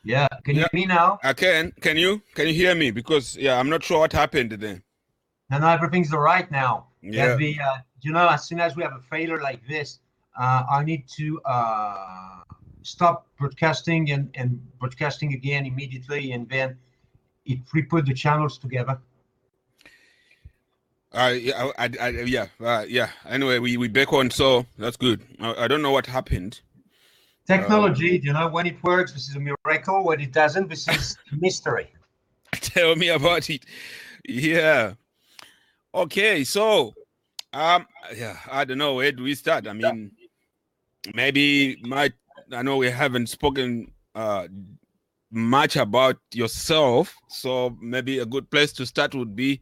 Yeah, can you Yeah, hear me now? I can. Can you? Can you hear me? Because yeah, I'm not sure what happened then. No, no, everything's all right now. Yeah, Yeah. as soon as we have a failure like this, I need to stop broadcasting and broadcasting again immediately, and then it re-put the channels together. Yeah. Anyway, we back on, so that's good. I don't know what happened. Technology, when it works, this is a miracle. When it doesn't, this is mystery. Tell me about it. Yeah. Okay, so yeah, I don't know, where do we start? I mean, maybe I know we haven't spoken much about yourself, so maybe a good place to start would be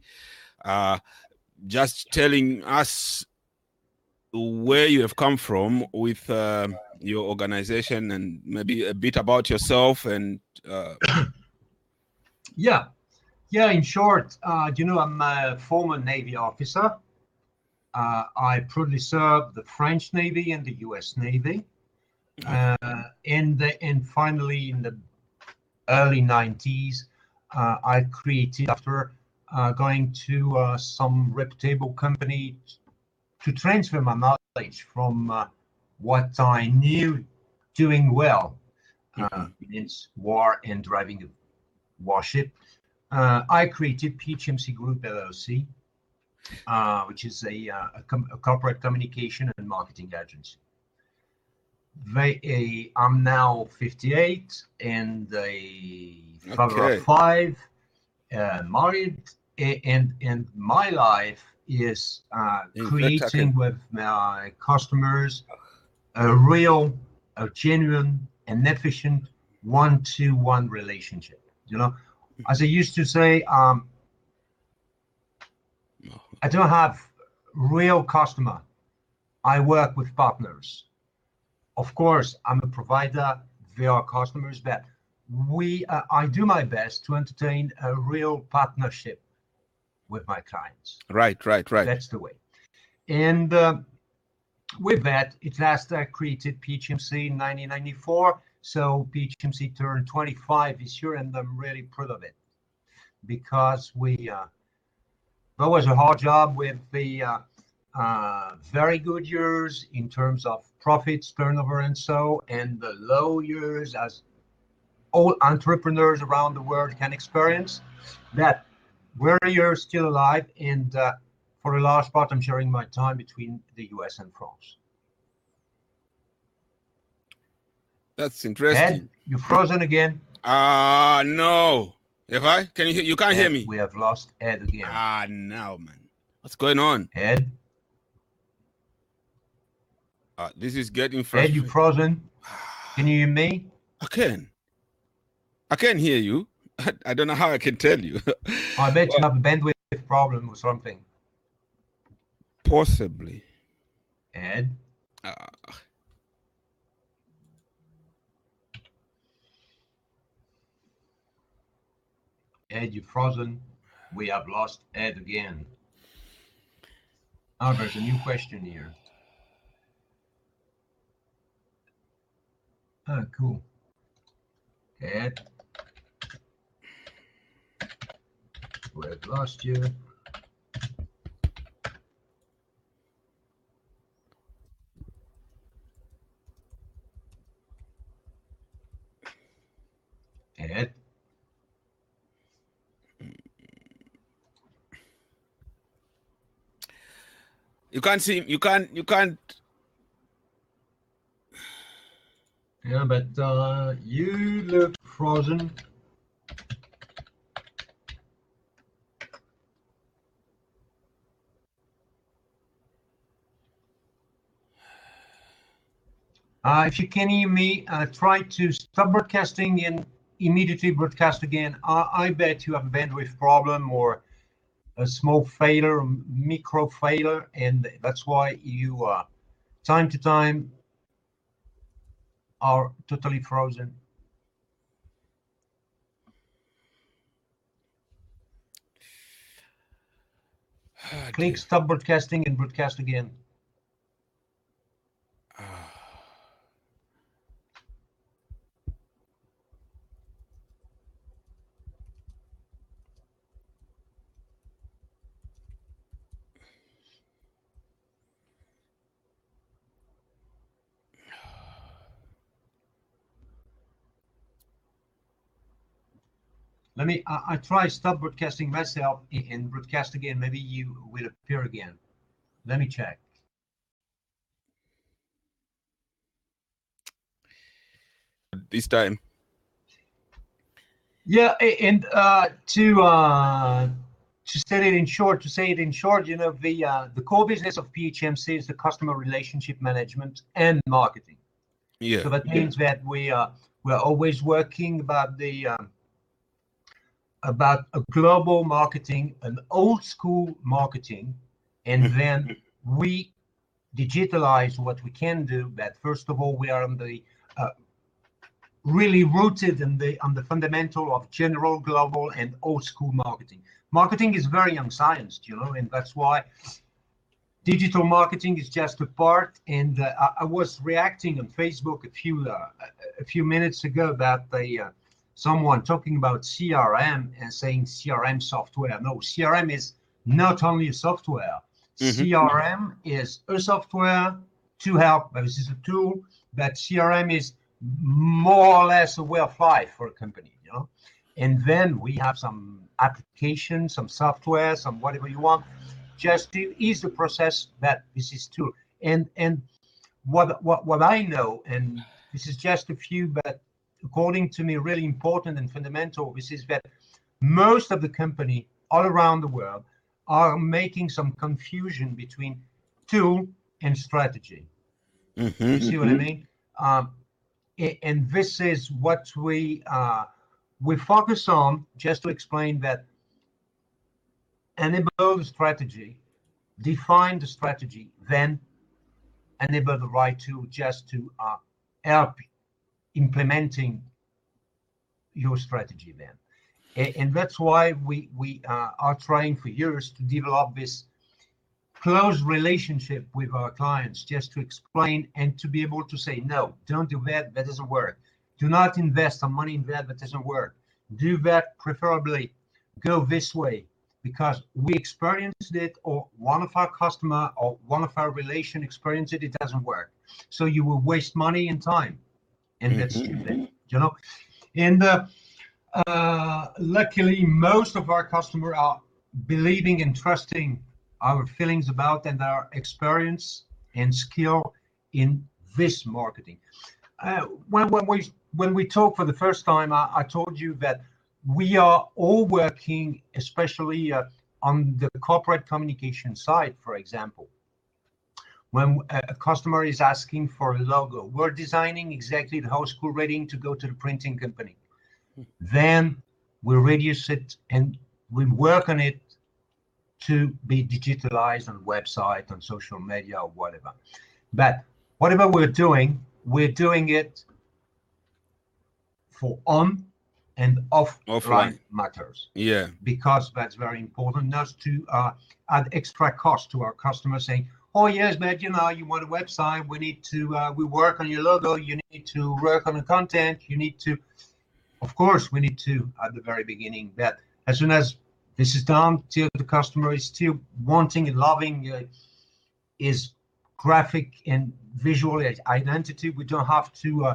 just telling us where you have come from with your organization, and maybe a bit about yourself and Yeah, in short, I'm a former Navy officer. I proudly served the French Navy and the US Navy. And finally, in the early 90s, I created, after going to some reputable company, to transfer my knowledge from what I knew doing well, means war and driving a warship. I created PHMC Group LLC, which is a corporate communication and marketing agency. I'm now 58 and a father of 5, married, and my life is creating with my customers a genuine and efficient one-to-one relationship. As I used to say, I don't have real customer. I work with partners. Of course, I'm a provider. They are customers, but I do my best to entertain a real partnership with my clients. Right. That's the way. And with that, it last created PHMC in 1994. So PHMC turned 25 this year, and I'm really proud of it, because that was a hard job with the very good years in terms of profits, turnover, and the low years, as all entrepreneurs around the world can experience. That we're here still alive, and for the large part, I'm sharing my time between the US and France. That's interesting. Ed, you're frozen again. No. Can you hear? You can't hear me. We have lost Ed again. No, man. What's going on? Ed? This is getting frustrating. Ed, you frozen? Can you hear me? I can hear you. I don't know how I can tell you. I bet you have a bandwidth problem or something. Possibly. Ed? Ed, you're frozen. We have lost Ed again. There's a new question here. Cool. Ed, we have lost you. Ed? You can't see. You can't. Yeah, but you look frozen. If you can hear me, try to stop broadcasting and immediately broadcast again. I bet you have a bandwidth problem or a small failure, micro failure, and that's why you time to time are totally frozen. Click stop broadcasting and broadcast again. Let me, I try stop broadcasting myself and broadcast again. Maybe you will appear again. Let me check. This time. Yeah, and to say it in short, you know, the core business of PHMC is the customer relationship management and marketing. Yeah. So that means that we're always working about a global marketing, an old school marketing, and then we digitalize what we can do. But first of all, we are on the really rooted in on the fundamental of general, global, and old school marketing. Marketing is very young science, you know, and that's why digital marketing is just a part. And I was reacting on Facebook a few minutes ago about someone talking about CRM and saying CRM software. No, CRM is not only a software. CRM is a software to help. This is a tool, but CRM is more or less a way of life for a company, you know. And then we have some applications, some software, some whatever you want, just to ease the process. That this is tool. And what I know, and this is just a few, but according to me, really important and fundamental, this is that most of the company all around the world are making some confusion between tool and strategy. You see what I mean? And this is what we focus on, just to explain that enable the strategy, define the strategy, then enable the right tool just to help implementing your strategy then. And that's why we are trying for years to develop this close relationship with our clients, just to explain and to be able to say, no, don't do that, that doesn't work. Do not invest some money in that, that doesn't work. Do that, preferably go this way, because we experienced it, or one of our customer or one of our relation experienced it, it doesn't work. So you will waste money and time, and that's stupid, you know. And luckily, most of our customers are believing and trusting our feelings about and our experience and skill in this marketing. When we talk for the first time, I told you that we are all working, especially on the corporate communication side. For example, when a customer is asking for a logo, we're designing exactly the whole school reading to go to the printing company. Then we reduce it and we work on it to be digitalized on website, on social media, or whatever. But whatever we're doing it for on and offline matters. Yeah. Because that's very important, not to add extra cost to our customers saying, oh yes, but you know, you want a website, we need to, we work on your logo, you need to work on the content, you need to, of course, we need to at the very beginning, but as soon as this is done, till the customer is still wanting and loving his graphic and visual identity, we don't have to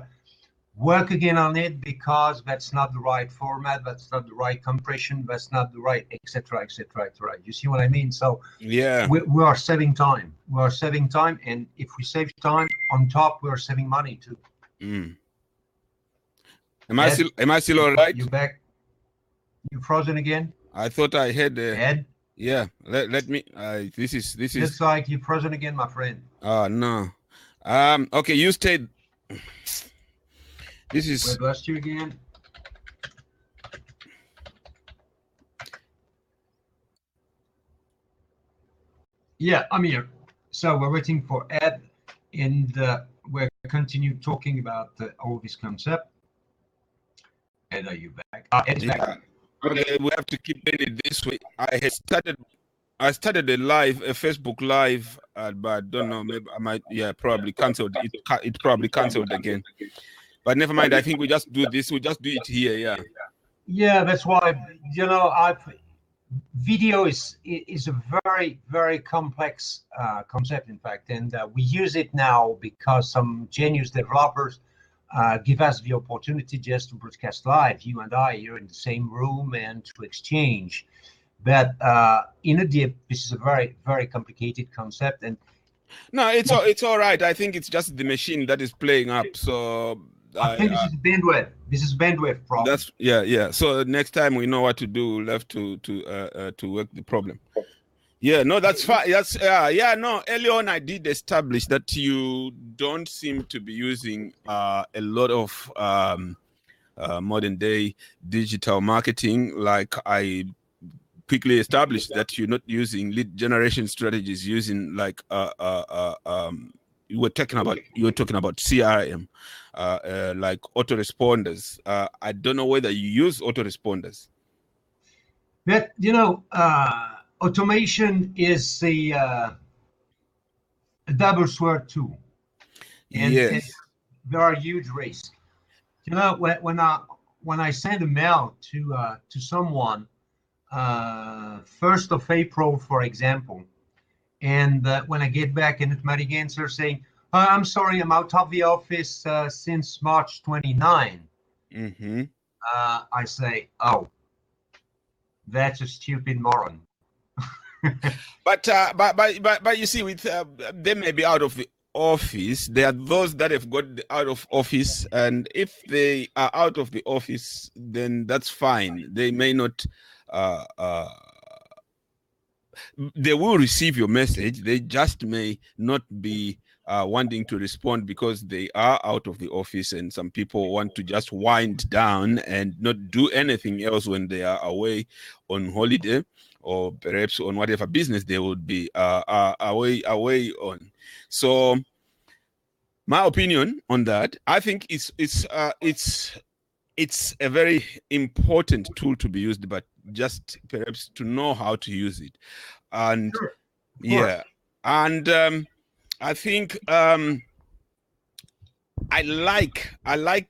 work again on it, because that's not the right format, that's not the right compression, that's not the right, etc., etc., etc. You see what I mean? So yeah, we are saving time. We are saving time, and if we save time on top, we are saving money too. Am I still all right? You back? You frozen again? I thought I had Ed? Yeah, let me. This is. Looks like you frozen again, my friend. Oh no. Okay, you stayed. This is. We lost you again. Yeah, I'm here. So we're waiting for Ed, and we'll continue talking about all this concept. Ed, are you back? Ed is back. Okay, we have to keep doing it this way. I started a Facebook live, but I don't know. Maybe I might, probably canceled. It probably canceled again. But never mind. I think we just do this. We just do it here. Yeah. Yeah, that's why. You know, video is a very, very complex concept, in fact, and we use it now because some genius developers give us the opportunity just to broadcast live, you and I here in the same room, and to exchange. But in a deep, this is a very, very complicated concept. And no, it's all right. I think it's just the machine that is playing up. So I think this is bandwidth. This is bandwidth problem. That's yeah. So next time we know what to do. We'll have to work the problem. Yeah, no, that's fine. That's no. Early on, I did establish that you don't seem to be using a lot of modern day digital marketing. Like I quickly established that you're not using lead generation strategies, using like you were talking about CRM, like autoresponders. I don't know whether you use autoresponders. But automation is a double sword tool, and, yes, and there are huge risks. When I send a mail to someone, 1st of April, for example, and when I get back an automatic answer saying, "I'm sorry, I'm out of the office since March 29," I say, "Oh, that's a stupid moron." But you see, with they may be out of the office. There are those that have got out of office, and if they are out of the office, then that's fine. They may not. They will receive your message. They just may not be wanting to respond because they are out of the office, and some people want to just wind down and not do anything else when they are away on holiday, or perhaps on whatever business they would be away on. So my opinion on that, I think it's a very important tool to be used, but just perhaps to know how to use it. And sure, yeah, and I think I like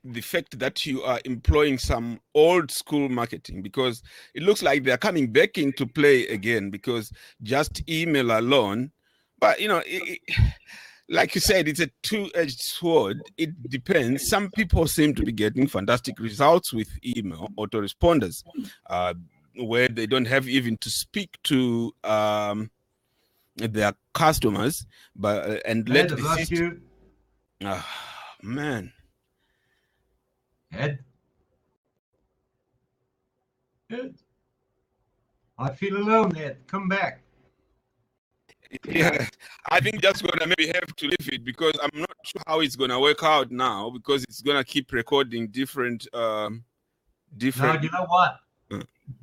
the fact that you are employing some old school marketing, because it looks like they're coming back into play again, because just email alone, but like you said, it's a two-edged sword. It depends. Some people seem to be getting fantastic results with email autoresponders, where they don't have even to speak to their customers, but and let the system. Man. Ed, I feel alone, Ed. Come back. Yeah, I think that's gonna maybe have to leave it, because I'm not sure how it's gonna work out now, because it's gonna keep recording different. Now, you know what?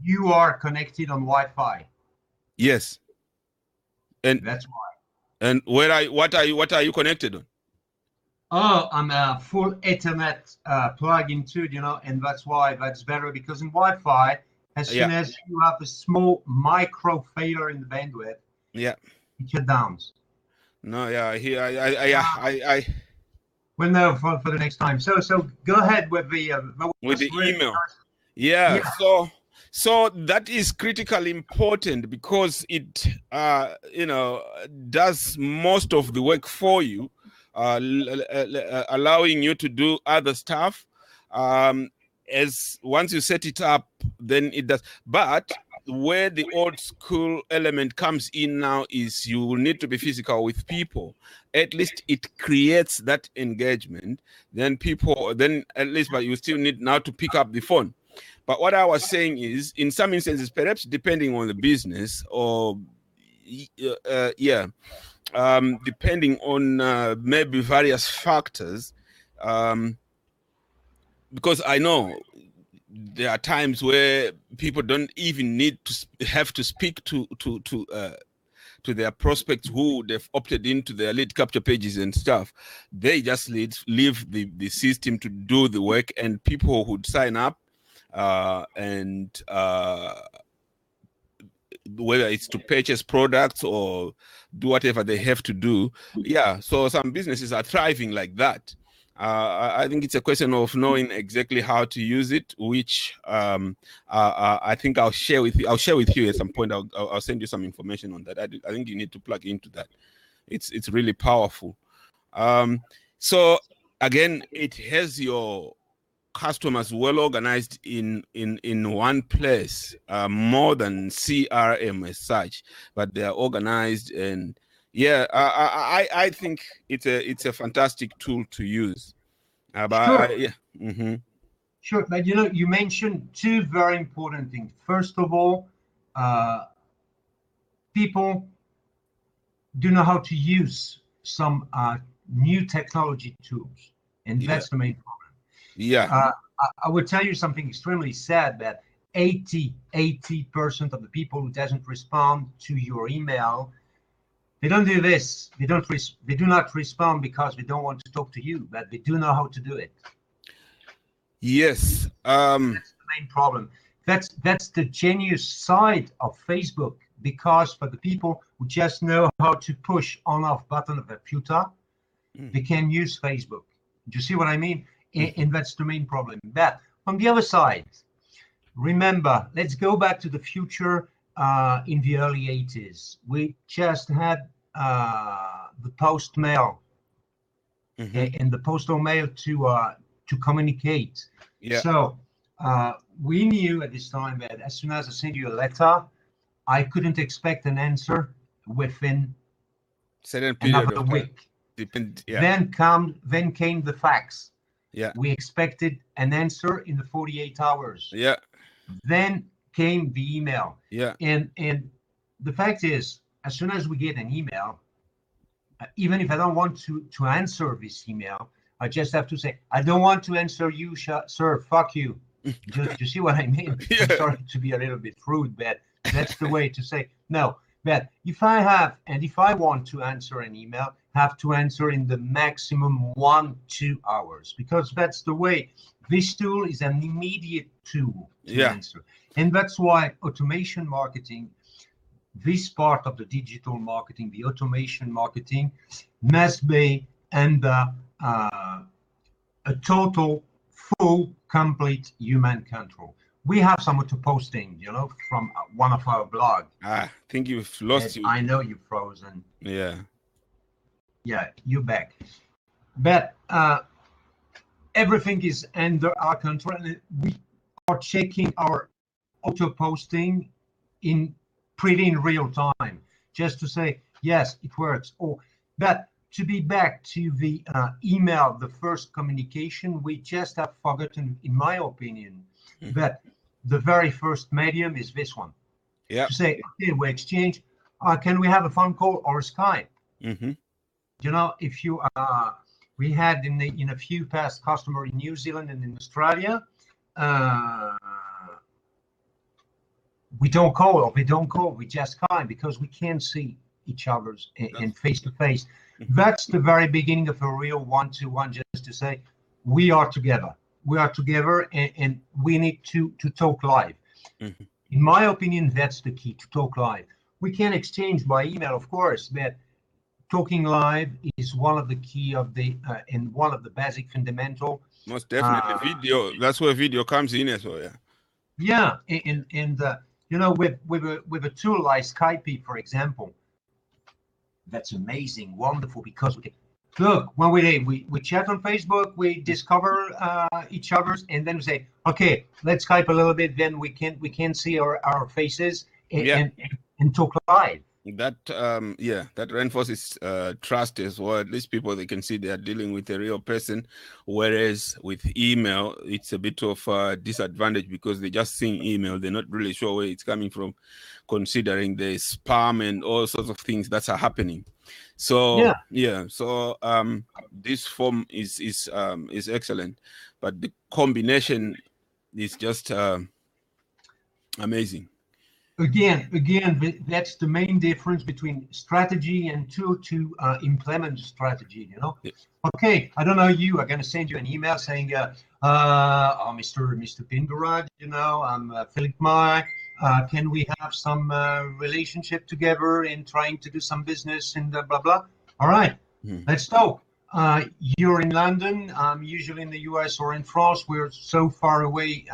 You are connected on Wi-Fi. Yes. And that's why. And what are you connected on? Oh, I'm a full Ethernet plug into, and that's why that's better, because in Wi-Fi, as soon as you have a small micro failure in the bandwidth, it shut down. No, I Well, no, for the next time. So go ahead with the email. Yeah. So that is critically important, because it does most of the work for you, allowing you to do other stuff. As once you set it up, then it does. But where the old school element comes in now is you will need to be physical with people. At least it creates that engagement. Then at least, but you still need now to pick up the phone. But what I was saying is, in some instances, perhaps depending on the business, or depending on maybe various factors, because I know there are times where people don't even need to have to speak to their prospects who they've opted into their lead capture pages and stuff. They just leave the system to do the work, and people who'd sign up and whether it's to purchase products or do whatever they have to do. Yeah, so some businesses are thriving like that. I think it's a question of knowing exactly how to use it, which I think I'll share with you. I'll share with you at some point. I'll send you some information on that. I think you need to plug into that. It's really powerful. So again, it has your customers well organized in one place, more than CRM as such, but they are organized. And yeah, I think it's a fantastic tool to use. Sure. Yeah. Mm-hmm. Sure, but you know, you mentioned two very important things. First of all, people do know how to use some new technology tools, and Yeah. that's the main problem. Yeah. I would tell you something extremely sad, that 80% of the people who doesn't respond to your email, they don't do this. They do not respond because they don't want to talk to you, but they do know how to do it. Yes. That's the main problem. That's the genius side of Facebook, because for the people who just know how to push on/off button of a computer, they can use Facebook. Do you see what I mean? And that's the main problem. But on the other side, remember, let's go back to the future. In the early 80s, we just had the post mail and the postal mail to communicate. Yeah. So we knew at this time that as soon as I send you a letter, I couldn't expect an answer within certain period another of time. week. Yeah. Then came the fax. Yeah. We expected an answer in the 48 hours. Yeah. Then came the email. Yeah. And the fact is, as soon as we get an email, even if I don't want to answer this email, I just have to say, I don't want to answer you, sir, fuck you. Do you see what I mean? Yeah. I'm sorry to be a little bit rude, but that's the way to say no. But if I want to answer an email, have to answer in the maximum 1-2 hours, because that's the way. This tool is an immediate tool to answer. And that's why automation marketing, this part of the digital marketing, the automation marketing, must be under a total, full, complete human control. We have some auto posting, you know, from one of our blogs. I think you've lost you. I know you're frozen. Yeah. Yeah, you're back. But everything is under our control, and we are checking our auto posting in real time, just to say, yes, it works. But to be back to the email, the first communication, we just have forgotten, in my opinion, that the very first medium is this one. Yeah. To say, okay, we exchange, can we have a phone call or a Skype? You know, if you, we had in a few past customer in New Zealand and in Australia, we don't call, or we don't call, we just Skype, because we can't see each other's in face to face. That's the very beginning of a real one-to-one, just to say, we are together. We are together, and we need to talk live. In my opinion, that's the key, to talk live. We can exchange by email, of course, but talking live is one of the key of the and one of the basic fundamental. Most definitely, video. That's where video comes in as well. Yeah. Yeah, and you know, with a tool like Skype, for example, that's amazing, wonderful, because we can look when we chat on Facebook, we discover each other's, and then we say, okay, let's Skype a little bit, then we can see our faces and talk live. That that reinforces trust as well. At least people, they can see they are dealing with a real person, whereas with email it's a bit of a disadvantage, because they're just seeing email, they're not really sure where it's coming from, considering the spam and all sorts of things that are happening. So this form is excellent, but the combination is just amazing. Again, that's the main difference between strategy and tool to implement strategy, you know? Yeah. Okay, I don't know you, I'm going to send you an email saying, Mr. Pindura, you know, I'm Philippe Maille. Can we have some relationship together in trying to do some business and blah, blah. All right, let's talk. You're in London, I'm usually in the US or in France. We're so far away,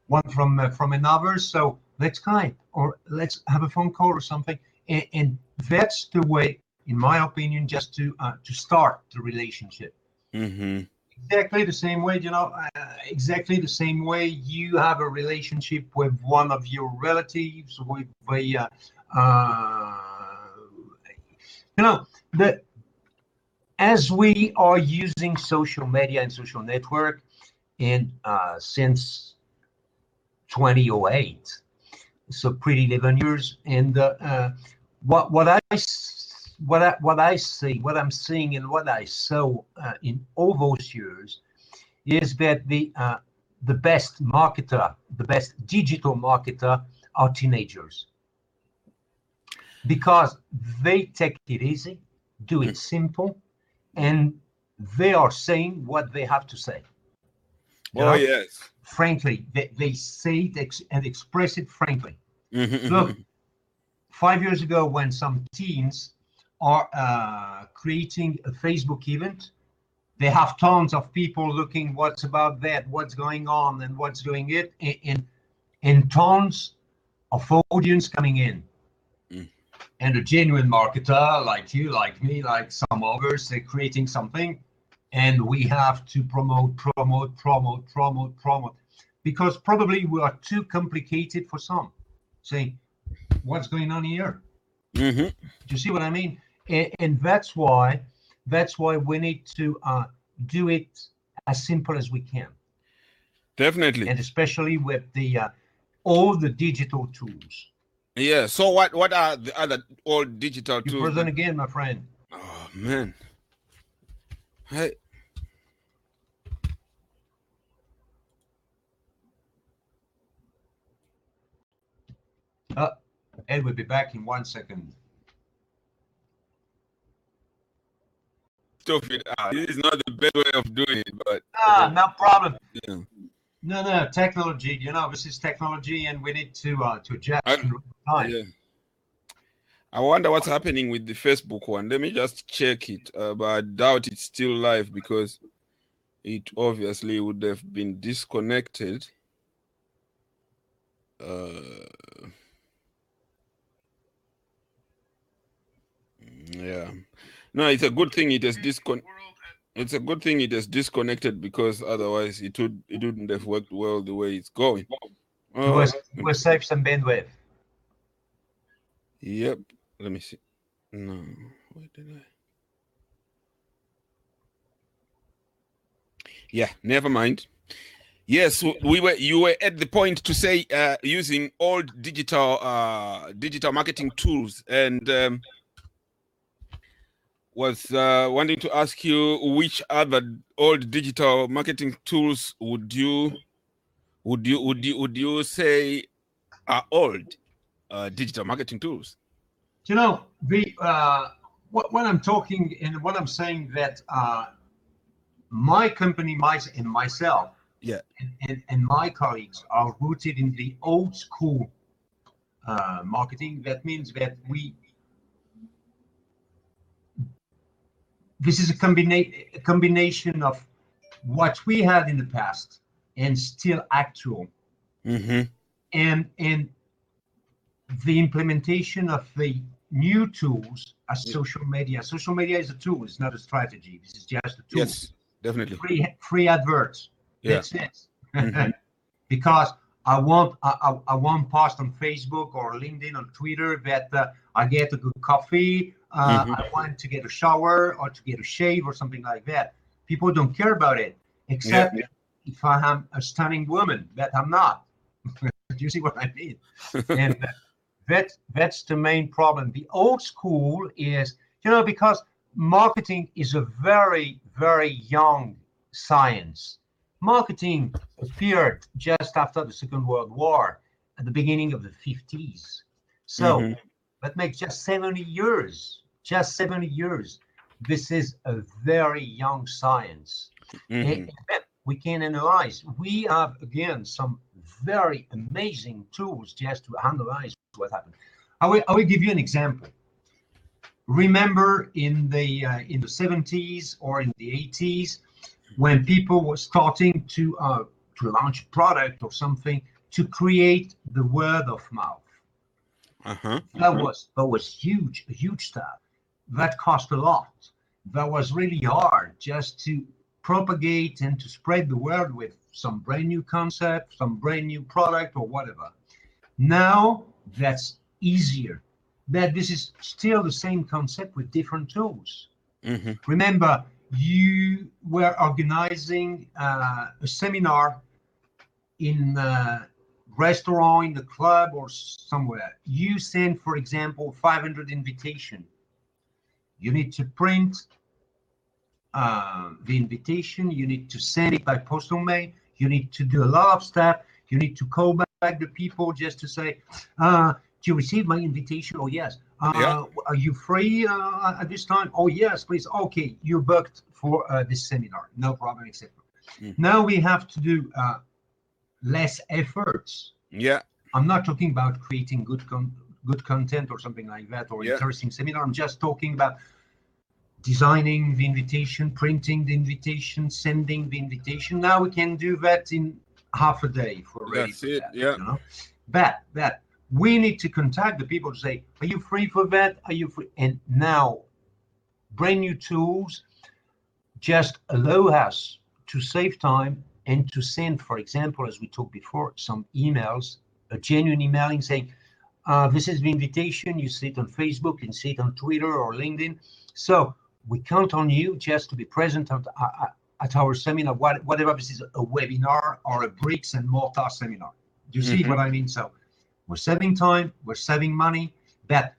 one from another. So let's Skype, or let's have a phone call or something. And that's the way, in my opinion, just to start the relationship. Mm-hmm. Exactly the same way, exactly the same way you have a relationship with one of your relatives, with a, the as we are using social media and social network in since 2008, so pretty 11 years, and what I see, what I'm seeing, and what I saw in all those years is that the best marketer, the best digital marketer are teenagers, because they take it easy, do it simple, and they are saying what they have to say. Oh, yes. Frankly, they say it and express it frankly. Mm-hmm. Look, 5 years ago, when some teens are creating a Facebook event, they have tons of people looking what's about that, what's going on, and what's doing it, and tons of audience coming in. And a genuine marketer like you, like me, like some others, they're creating something, and we have to promote, because probably we are too complicated for some. Saying, what's going on here? Mm-hmm. Do you see what I mean? And that's why we need to do it as simple as we can. Definitely. And especially with the all the digital tools. Yeah. So what are the other old digital tools? You're present again, my friend. Oh man. Hey. Ed will be back in 1 second. Stuff it out. This is not the best way of doing it, but no problem. yeah. No, technology. This is technology, and we need to adjust in real time. Yeah. I wonder what's happening with the Facebook one. Let me just check it, but I doubt it's still live because it obviously would have been disconnected. Yeah. No, it's a good thing it has It's a good thing it has disconnected, because otherwise it wouldn't have worked well the way it's going. We'll save some bandwidth. Yep. Let me see. No. Where did I? Yeah, never mind. Yes, you were at the point to say using old digital marketing tools, and was wanting to ask you which other old digital marketing tools would you say are old digital marketing tools? When I'm talking and when I'm saying that my company, and myself, yeah, and my colleagues are rooted in the old school marketing. That means that this is a combination of what we had in the past and still actual, and the implementation of the new tools as social media. Social media is a tool; it's not a strategy. This is just a tool. Yes, definitely. Free adverts. Yeah. That's it. Because I want post on Facebook or LinkedIn or Twitter that I get a good coffee. I want to get a shower or to get a shave or something like that. People don't care about it, except if I am a stunning woman, that I'm not. Do you see what I mean? And that's the main problem. The old school is, because marketing is a very, very young science. Marketing appeared just after the Second World War, at the beginning of the 50s. So that makes just 70 years. Just 70 years. This is a very young science. And we can analyze. We have, again, some very amazing tools just to analyze what happened. I will give you an example. Remember in the 70s or in the 80s, when people were starting to launch a product or something, to create the word of mouth. That was huge, a huge stuff. That cost a lot. That was really hard just to propagate and to spread the word with some brand new concept, some brand new product or whatever. Now that's easier. But this is still the same concept with different tools. Mm-hmm. Remember, you were organizing a seminar in a restaurant, in the club, or somewhere. You send, for example, 500 invitation. You need to print the invitation. You need to send it by postal mail. You need to do a lot of stuff. You need to call back the people just to say, do you receive my invitation? Oh, yes. Yeah. Are you free at this time? Oh, yes, please. Okay, you're booked for this seminar. No problem, etc. Now we have to do less efforts. Yeah. I'm not talking about creating good content or something like that, or interesting seminar. I'm just talking about designing the invitation, printing the invitation, sending the invitation. Now we can do that in half a day for ready. That's it. Yeah. You know? But we need to contact the people to say, are you free for that? Are you free? And now brand new tools just allow us to save time and to send, for example, as we talked before, some emails, a genuine emailing saying, this is the invitation. You see it on Facebook, you see it on Twitter or LinkedIn. So we count on you just to be present at our seminar, whatever this is, a webinar or a bricks and mortar seminar. Do you see what I mean? So we're saving time, we're saving money, but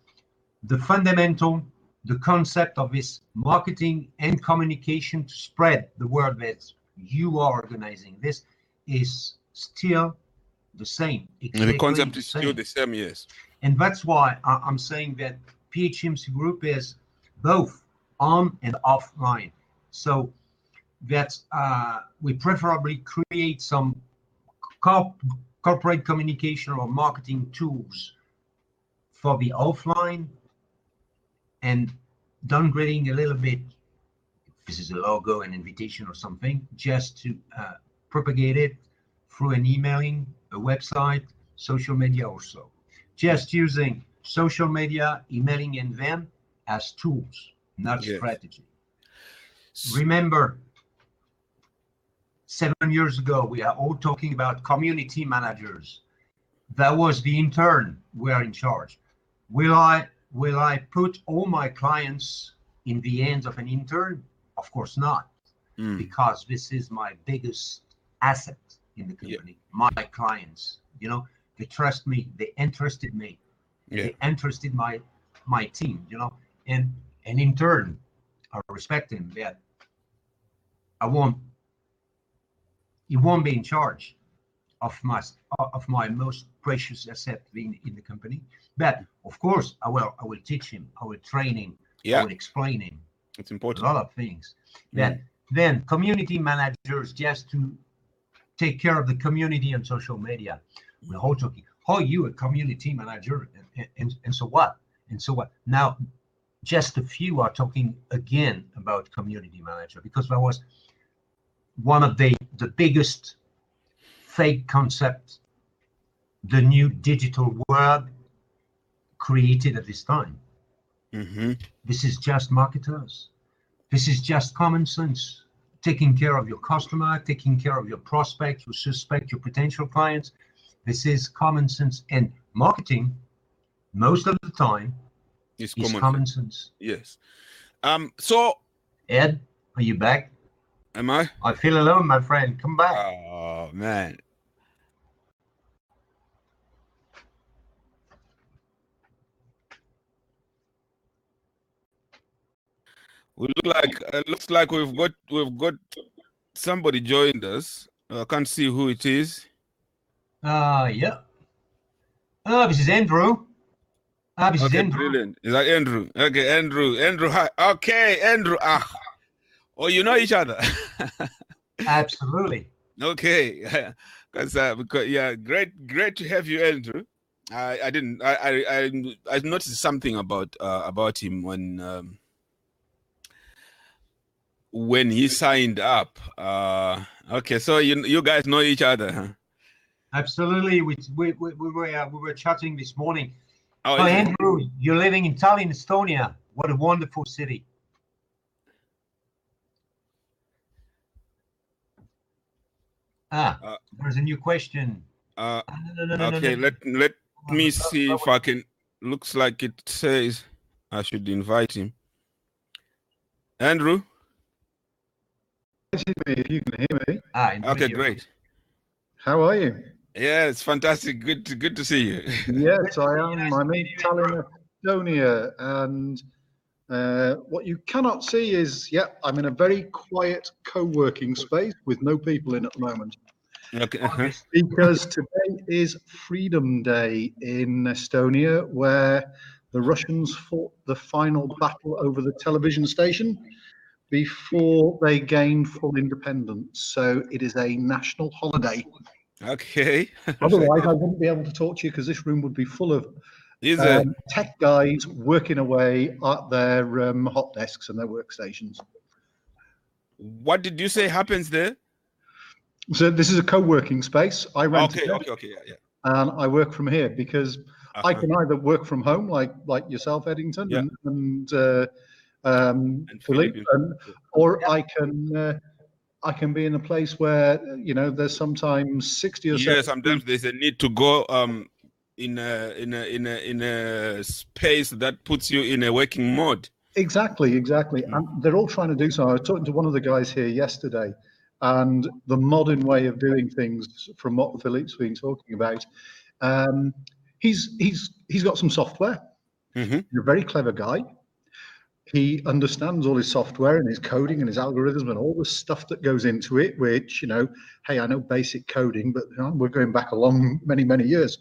the fundamental, the concept of this marketing and communication to spread the word that you are organizing this is still the same. Exactly the concept is still the same, yes. And that's why I'm saying that PHMC Group is both on and offline. So that we preferably create some corporate communication or marketing tools for the offline and downgrading a little bit. This is a logo, an invitation or something, just to propagate it through an emailing, a website, social media also. Just using social media, emailing, and them as tools, not strategy. Remember, 7 years ago, we are all talking about community managers. That was the intern we are in charge. Will I put all my clients in the hands of an intern? Of course not, because this is my biggest asset in the company. My clients, you know, they trust me, they interested me, they interested my team, you know, and in turn, I respect him. That he won't be in charge of my most precious asset in the company. But of course, I will teach him, I will train him, I will explain him. It's important. A lot of things. Then community managers, just to take care of the community on social media. We're all talking, oh, you a community manager, and so what? And so what? Now, just a few are talking again about community manager, because that was one of the biggest fake concepts the new digital world created at this time. This is just marketers. This is just common sense. Taking care of your customer, taking care of your prospects, your suspect, your potential clients. This is common sense. And marketing, most of the time, is common sense. Yes. So, Ed, are you back? Am I? I feel alone, my friend. Come back. Oh, man. We looks like we've got somebody joined us. I can't see who it is. Yeah. Oh, this is Andrew. This is Andrew. Brilliant. Is that Andrew? Okay, Andrew, hi. Okay, Andrew. Oh, you know each other. Absolutely. Okay. Because great to have you, Andrew. I noticed something about him when he signed up. Okay, so you guys know each other, huh? Absolutely. We were chatting this morning. Oh, Andrew, you're living in Tallinn, Estonia. What a wonderful city. There's a new question. Okay, let me see if I can. Looks like it says I should invite him. Andrew? If you can hear me. Okay, great. How are you? Yeah, it's fantastic. Good to see you. Yes, I am. I'm in Tallinn, Estonia, and what you cannot see is, I'm in a very quiet co-working space with no people in at the moment. Okay. Because today is Freedom Day in Estonia, where the Russians fought the final battle over the television station before they gained full independence. So it is a national holiday. Okay. Otherwise, I wouldn't be able to talk to you because this room would be full of tech guys working away at their hot desks and their workstations. What did you say happens there? So this is a co-working space. I rent it, yeah. and I work from here because I can either work from home, like yourself, Eddington, and Philippe, or I can be in a place where there's sometimes 60 or so. Yeah, sometimes there's a need to go in a space that puts you in a working mode. Exactly. And they're all trying to do so. I was talking to one of the guys here yesterday, and the modern way of doing things, from what Philippe's been talking about, he's got some software. Mm-hmm. He's a very clever guy. He understands all his software and his coding and his algorithm and all the stuff that goes into it, which, hey, I know basic coding, but we're going back a long, many, many years.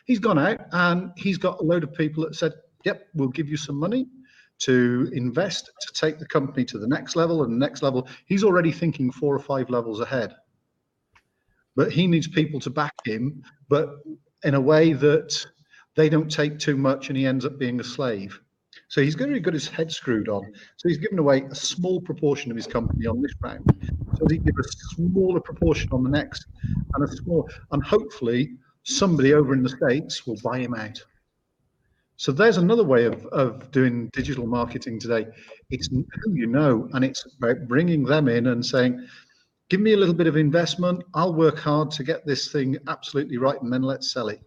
He's gone out and he's got a load of people that said, yep, we'll give you some money to invest, to take the company to the next level and the next level. He's already thinking 4 or 5 levels ahead. But he needs people to back him, but in a way that they don't take too much and he ends up being a slave. So he's very good, his head screwed on. So he's given away a small proportion of his company on this round. So he gives a smaller proportion on the next, and hopefully somebody over in the States will buy him out. So there's another way of doing digital marketing today. It's who you know, and it's about bringing them in and saying, give me a little bit of investment. I'll work hard to get this thing absolutely right, and then let's sell it.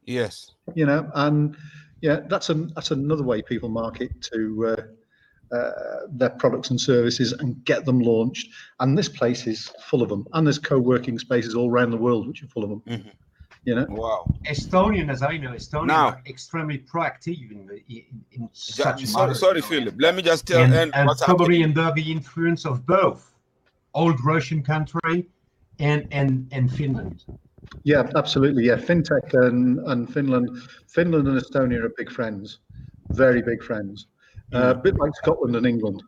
Yes. And that's another way people market to their products and services and get them launched. And this place is full of them. And there's co-working spaces all around the world which are full of them. Mm-hmm. Wow. Estonian, as I know, are extremely proactive in such matters. Sorry, Philip. Let me just tell and what's probably happening. under the influence of both old Russian country and Finland. Yeah, absolutely. Yeah, fintech and Finland and Estonia are big friends, very big friends. A bit like Scotland and England.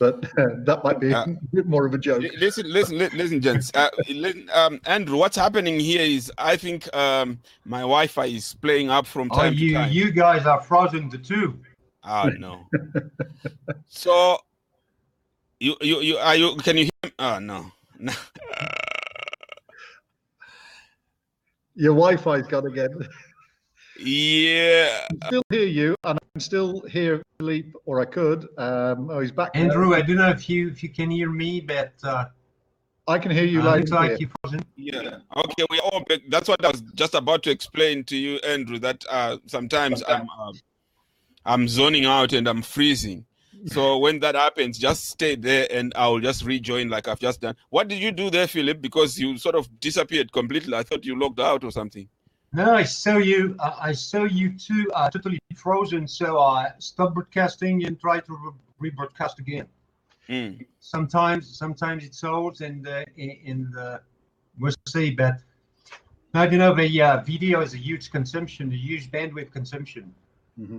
But that might be a bit more of a joke. Listen, gents. Andrew, what's happening here is I think my Wi-Fi is playing up from time to time. You guys are frozen the two. No. So you can you hear me? No. Your Wi-Fi's gone again. Yeah. I can still hear you, and I can still hear Philippe, or I could. He's back. Andrew, I don't know if you can hear me, but I can hear you loud and clear. Like frozen. Yeah. Okay. We all. That's what I was just about to explain to you, Andrew. That sometimes I'm zoning out and I'm freezing. So when that happens, just stay there and I'll just rejoin like I've just done. What did you do there, Philippe? Because you sort of disappeared completely. I thought you logged out or something. No, I saw you. I saw you too, totally frozen. So I stopped broadcasting and tried to rebroadcast again. Sometimes it holds, and we'll see. But now the video is a huge consumption, a huge bandwidth consumption. Mm-hmm.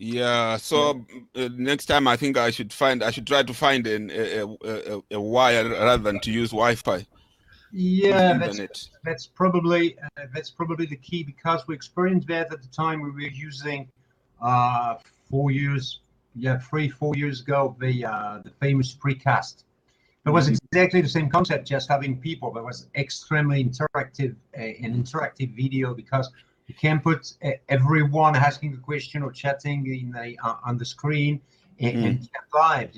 Yeah. So next time, I think I should try to find a wire rather than to use Wi-Fi. Yeah, that's probably the key, because we experienced that at the time we were using 4 years ago the famous precast. It was exactly the same concept, just having people, but it was extremely interactive, an interactive video, because you can put everyone asking a question or chatting on the screen and live.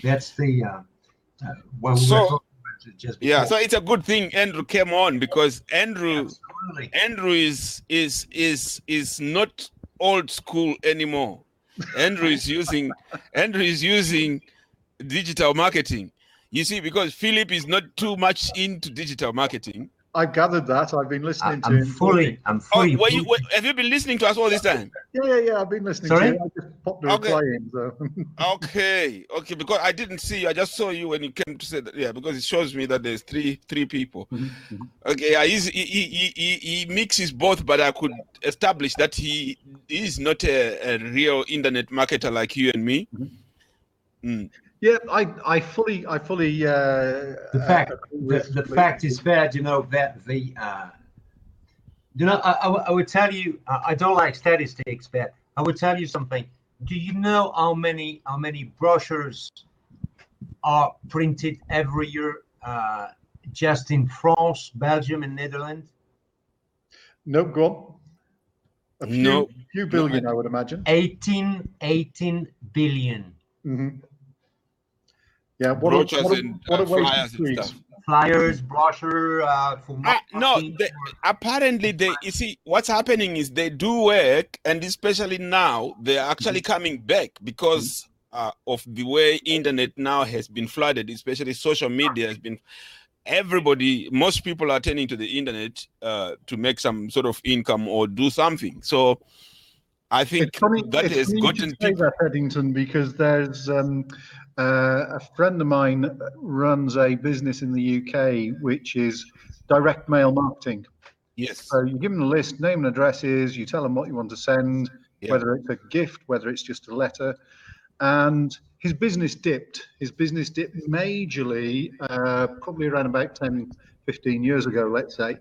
That's the what we were talking about. just Yeah, before. so it's a good thing Andrew came on, because Andrew is not old school anymore. Andrew is using digital marketing. You see, because Philippe is not too much into digital marketing. I gathered that. I've been listening to I'm him. fully. Oh, have you been listening to us all this time? Yeah. I've been listening Sorry? to you. I just popped a reply in. So. Okay, because I didn't see you. I just saw you when you came to say that. Yeah, because it shows me that there's three people. Mm-hmm. Okay, yeah, he mixes both, but I could establish that he is not a real internet marketer like you and me. Yeah, I fully. The fact is that I would tell you, I don't like statistics, but I would tell you something. Do you know how many brochures are printed every year just in France, Belgium, and Netherlands? No, go on. A few billion, I would imagine. 18 billion. Mm-hmm. Yeah, brochures and flyers and stuff. Flyers, brochure for marketing. Apparently, you see, what's happening is they do work, and especially now, they're actually coming back because of the way internet now has been flooded, especially social media has been. Most people are turning to the internet to make some sort of income or do something. So I think that has gotten people. That, Eddington, because there's a friend of mine runs a business in the UK which is direct mail marketing. Yes. So you give them a list, name and addresses, you tell them what you want to send, whether it's a gift, whether it's just a letter. And his business dipped. His business dipped majorly, probably around about 10, 15 years ago, let's say.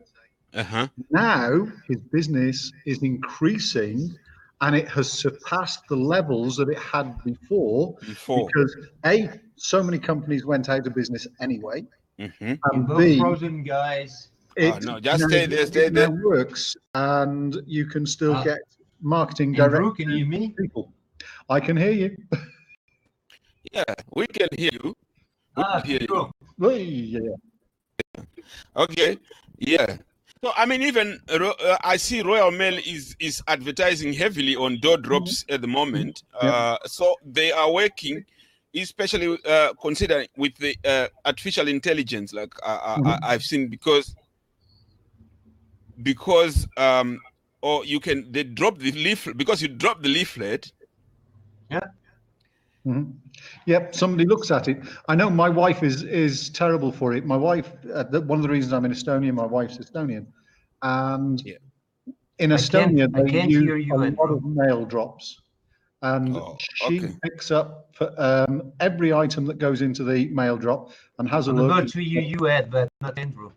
Now his business is increasing, and it has surpassed the levels that it had before. Because A, so many companies went out of business anyway. And B, frozen guys. Just stay there. It works, and you can still get marketing direct can you hear me? People. I can hear you. Yeah, we can hear you. Okay, yeah. So I mean, even I see Royal Mail is advertising heavily on door drops at the moment. So they are working, especially considering with the artificial intelligence, like I've seen, because or they drop the leaflet, because you drop the leaflet. Yeah. Mm-hmm. Yep, somebody looks at it. I know my wife is terrible for it. My wife, one of the reasons I'm in Estonia, my wife's Estonian, and in Estonia they use a lot of mail drops, and she picks up every item that goes into the mail drop and has a look. About to you, Ed, but not Andrew.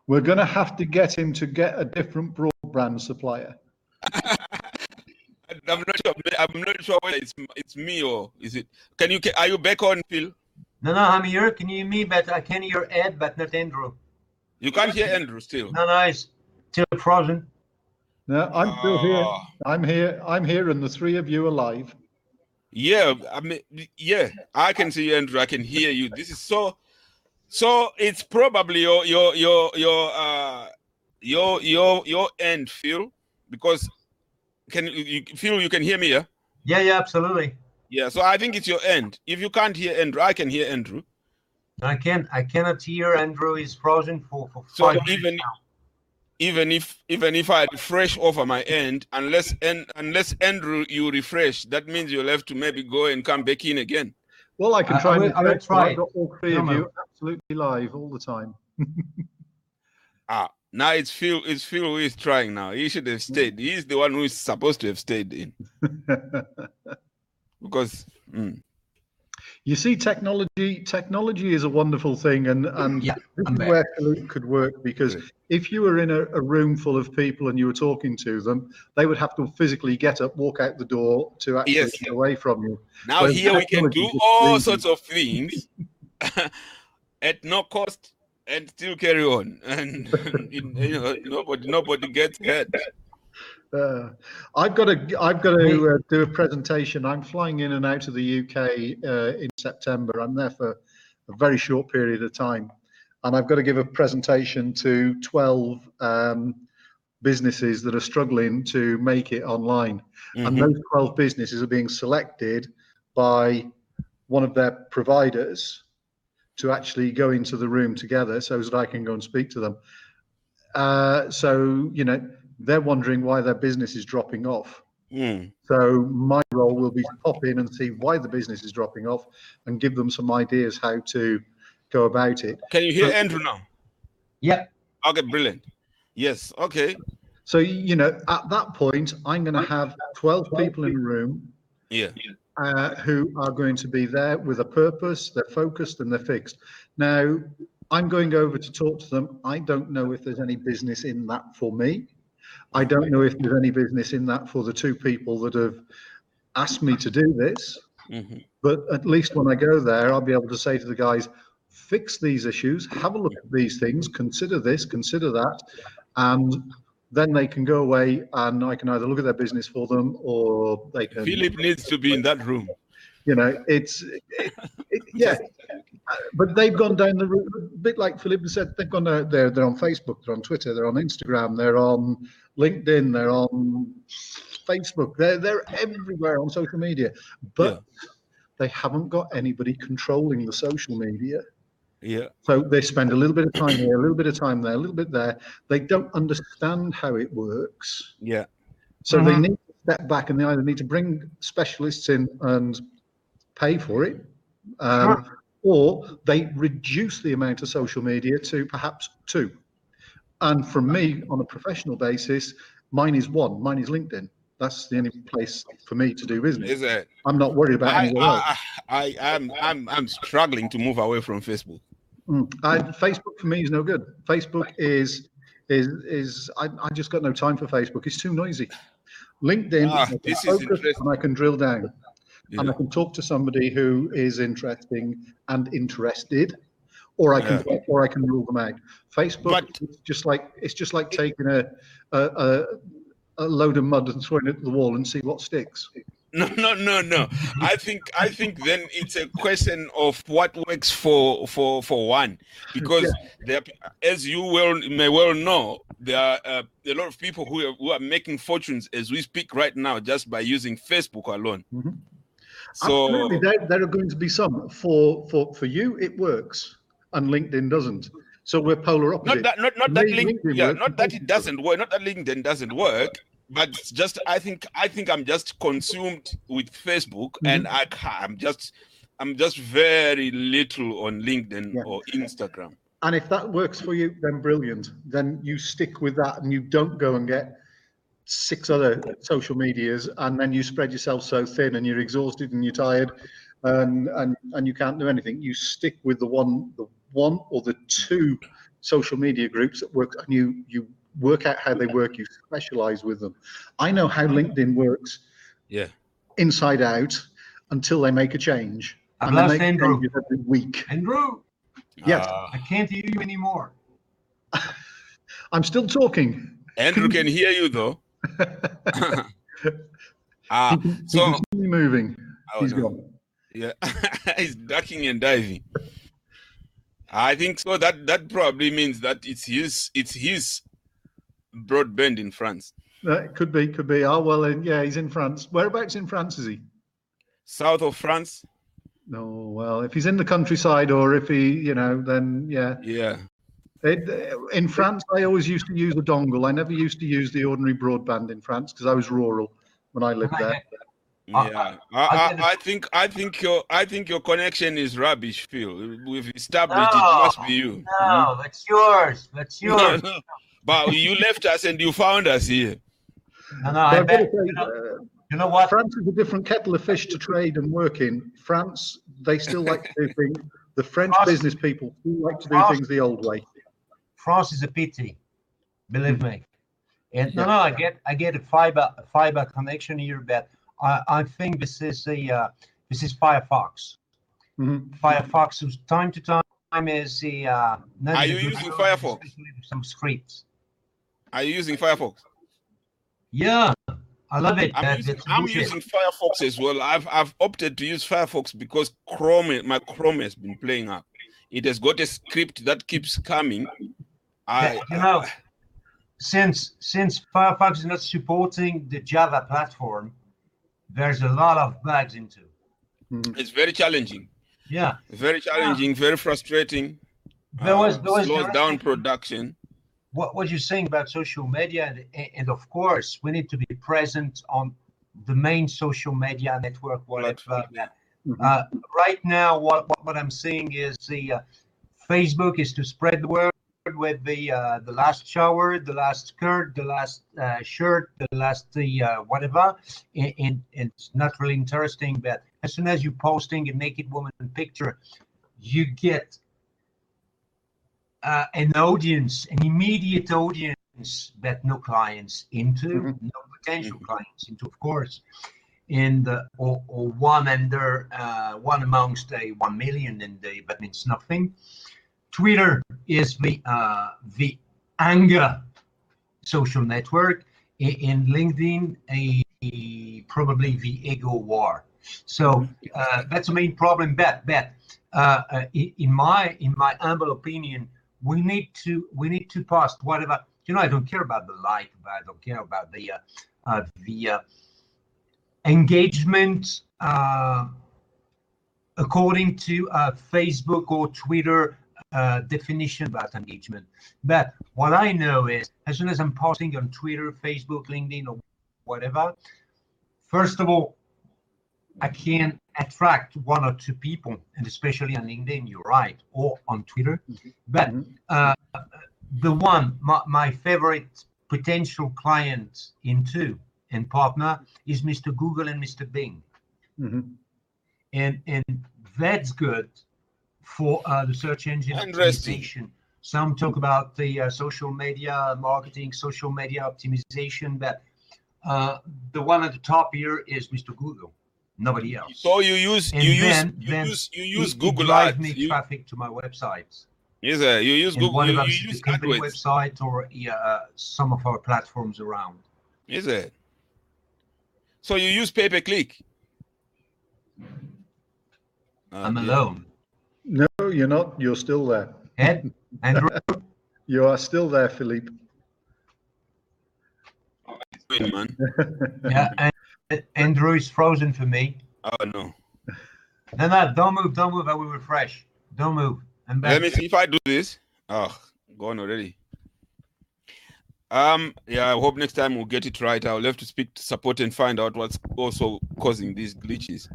We're going to have to get him to get a different broadband supplier. I'm not sure whether it's me or is it. Are you back on, Phil? No, I'm here. Can you hear me? But I can hear Ed, but not Andrew. You can't hear Andrew still. No, it's still frozen. No, I'm still here. I'm here, and the three of you are live. Yeah, I can see you, Andrew. I can hear you. This is so. It's probably your end, Phil, because. Phil, you can hear me, yeah? Yeah, absolutely. Yeah, so I think it's your end. If you can't hear Andrew, I can hear Andrew. I cannot hear Andrew. Is frozen for so 5 minutes now. even if I refresh over my end, unless Andrew you refresh, that means you'll have to maybe go and come back in again. Well, I can try. I will try. I've got all three of you absolutely live all the time. Now it's Phil who is trying now. He should have stayed. He's the one who is supposed to have stayed in. Because you see, technology is a wonderful thing, and this is where Philippe could work, because if you were in a room full of people and you were talking to them, they would have to physically get up, walk out the door to actually get away from you. Now here we can do all sorts of things at no cost. And still carry on, and nobody gets hurt. I've got to do a presentation. I'm flying in and out of the UK in September. I'm there for a very short period of time. And I've got to give a presentation to 12 businesses that are struggling to make it online. And those 12 businesses are being selected by one of their providers to actually go into the room together so that I can go and speak to them. So, you know, they're wondering why their business is dropping off. So my role will be to pop in and see why the business is dropping off and give them some ideas how to go about it. Can you hear Andrew now? Yep. Okay, brilliant. Yes, okay. So, you know, at that point, I'm going to have 12 people in a room who are going to be there with a purpose, they're focused and they're fixed. Now, I'm going over to talk to them. I don't know if there's any business in that for me. I don't know if there's any business in that for the two people that have asked me to do this. But at least when I go there, I'll be able to say to the guys, fix these issues, have a look at these things, consider this, consider that, and then they can go away and I can either look at their business for them or they can... Philippe needs to be in that room. You know, yeah. But they've gone down the route, a bit like Philippe said, they've gone out there, they're on Facebook, they're on Twitter, they're on Instagram, they're on LinkedIn, they're on Facebook, they're everywhere on social media. But they haven't got anybody controlling the social media. So they spend a little bit of time here, a little bit of time there, a little bit there. They don't understand how it works. So they need to step back and they either need to bring specialists in and pay for it, or they reduce the amount of social media to perhaps 2. And from me, on a professional basis, mine is 1. Mine is LinkedIn. That's the only place for me to do business. Is it? I'm not worried about anyone else. I'm struggling to move away from Facebook. Facebook for me is no good. Facebook is I just got no time for Facebook. It's too noisy. LinkedIn, this is interesting. and I can drill down, and I can talk to somebody who is interesting and interested, or I can rule them out. Facebook, it's just like taking a load of mud and throwing it at the wall and see what sticks. No. I think then it's a question of what works for one, because there, as you may well know, there are a lot of people who are making fortunes as we speak right now just by using Facebook alone. So absolutely, there are going to be some for you. It works, and LinkedIn doesn't. So we're polar opposite. Not that it doesn't work. Not that LinkedIn doesn't work. But just I think I'm just consumed with Facebook, and I'm just very little on LinkedIn or Instagram. And if that works for you, then brilliant. Then you stick with that, and you don't go and get 6 other social medias, and then you spread yourself so thin, and you're exhausted, and you're tired, and you can't do anything. You stick with the one or the 2 social media groups that work, and you work out how they work. You specialize with them. I know how LinkedIn works inside out until they make a change. I've lost Andrew every week. Andrew, yes, I can't hear you anymore. I'm still talking. Andrew can hear you though. So moving. He's gone. He's ducking and diving. I think so. That probably means that it's his broadband in France. Could be. Oh well, he's in France. Whereabouts in France is he? South of France. No, well, if he's in the countryside, or if he, then yeah. In France, I always used to use a dongle. I never used to use the ordinary broadband in France because I was rural when I lived there. Yeah, I think your connection is rubbish, Phil. We've established it must be you. No, that's yours. That's yours. No. But you left us and you found us here. No, I bet. You know what? France is a different kettle of fish to trade and work in. France, they still like to do things. The French business people still like to do things the old way. France is a pity, believe me. And I get a fiber connection here, but I think this is Firefox. Firefox, whose time to time is the. Are you using Firefox? Some scripts. Are you using Firefox? Yeah, I love it. I'm using Firefox as well. I've opted to use Firefox because my Chrome has been playing up. it has got a script that keeps coming. Since Firefox is not supporting the Java platform, there's a lot of bugs into. It's very challenging. Yeah, very challenging, very frustrating. Slows down production. What you're saying about social media, and of course, we need to be present on the main social media network, whatever. Right now, what I'm seeing is the Facebook is to spread the word with the last shower, the last skirt, the last shirt, the last whatever, and it's not really interesting. But as soon as you're posting a naked woman picture, you get an audience, an immediate audience that no clients into, no potential clients into, of course, and or one amongst 1 million, and that means nothing. Twitter is the anger social network, and LinkedIn probably the ego war. So that's the main problem. But in my humble opinion, we need to post whatever. I don't care about the like, but I don't care about the engagement according to Facebook or Twitter definition about engagement. But what I know is, as soon as I'm posting on Twitter, Facebook, LinkedIn, or whatever, first of all, I can attract 1 or 2 people, and especially on LinkedIn, you're right, or on Twitter. But my favorite potential client into and partner is Mr. Google and Mr. Bing. And that's good for the search engine optimization. Some talk about the social media marketing, social media optimization, but the one at the top here is Mr. Google. Nobody else. So you use Google Ads. Me traffic to my websites. Yes, sir. You use Google. You use company AdWords. Website or some of our platforms around. Is it? So you use pay-per-click? I'm alone. No, you're not. You're still there. Ed? Andrew? You are still there, Philippe. Man. Yeah, and Andrew is frozen for me. Oh, no. No, don't move. I will refresh. Don't move. I'm back. Let me see if I do this. Oh, gone already. Yeah, I hope next time we'll get it right. I'll have to speak to support and find out what's also causing these glitches.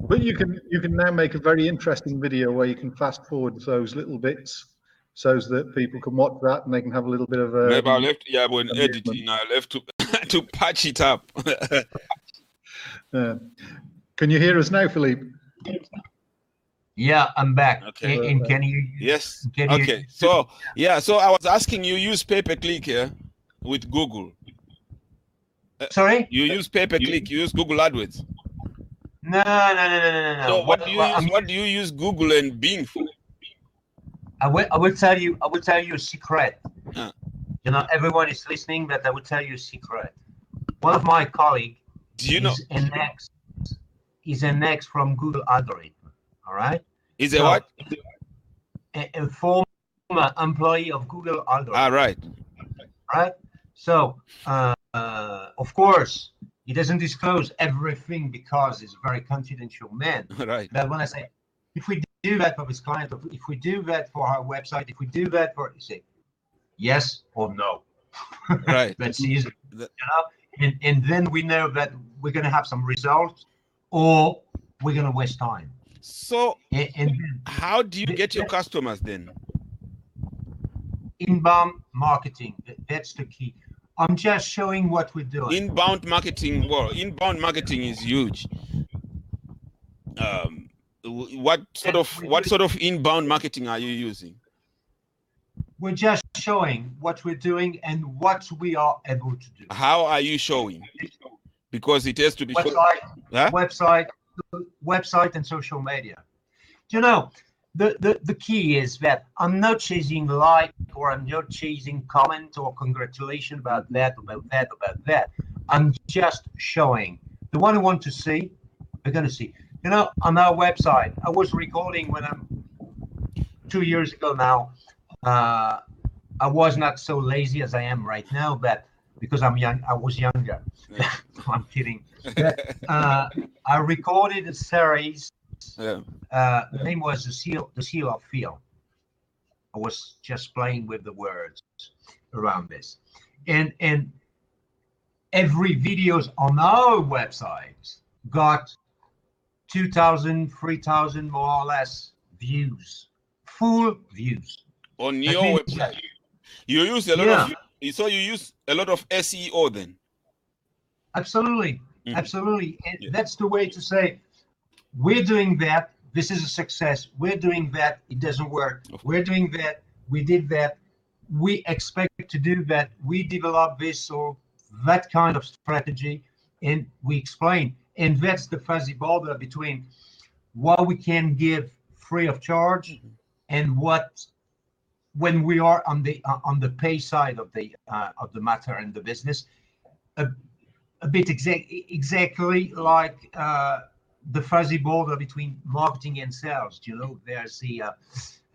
But you can now make a very interesting video where you can fast forward those little bits so that people can watch that and they can have a little bit of a... Maybe I'll have to, yeah, when editing, I'll have to, to patch it up. Can you hear us now, Philippe? Yeah, I'm back. Okay. And can you? Yes. Okay. So yeah. So I was asking you use pay-per-click here with Google. Sorry. You use pay-per-click. You use Google AdWords. No. So what do you use Google and Bing for? I will tell you a secret. Everyone is listening, but I will tell you a secret. One of my colleagues. Do you know? Is an ex from Google algorithm. All right. Is it what? A former employee of Google algorithm. Ah, right. Right. So, of course, he doesn't disclose everything because he's a very confidential man. Right. But when I say, if we do that for his client, if we do that for our website, if we do that for, you say, yes or no. Right. That's easy. And then we know that we're going to have some results, or we're going to waste time. So, and how do you get your customers then? Inbound marketing. That's the key. I'm just showing what we're doing. Inbound marketing. Well, inbound marketing is huge. What sort of inbound marketing are you using? We're just showing what we're doing and what we are able to do. How are you showing? Because it has to be website and social media. The key is that I'm not chasing like, or I'm not chasing comment or congratulation about that. I'm just showing. The one who want to see, they're going to see. On our website, I was recording when I'm 2 years ago now, I was not so lazy as I am right now, but because I'm young, I was younger. Yeah. I'm kidding. But, I recorded a series. Yeah. The name was the Seal of Feel. I was just playing with the words around this, and every videos on our website got 2,000, 3,000 more or less views, full views. On That your means- website, you use a lot of. So you use a lot of SEO then. Absolutely, Mhm. absolutely. And Yeah. that's the way to say, we're doing that. This is a success. We're doing that. It doesn't work. We're doing that. We did that. We expect to do that. We develop this or that kind of strategy, and we explain. And that's the fuzzy border between what we can give free of charge and what, when we are on the pay side of the matter and the business, a bit exactly like the fuzzy border between marketing and sales. You know, there's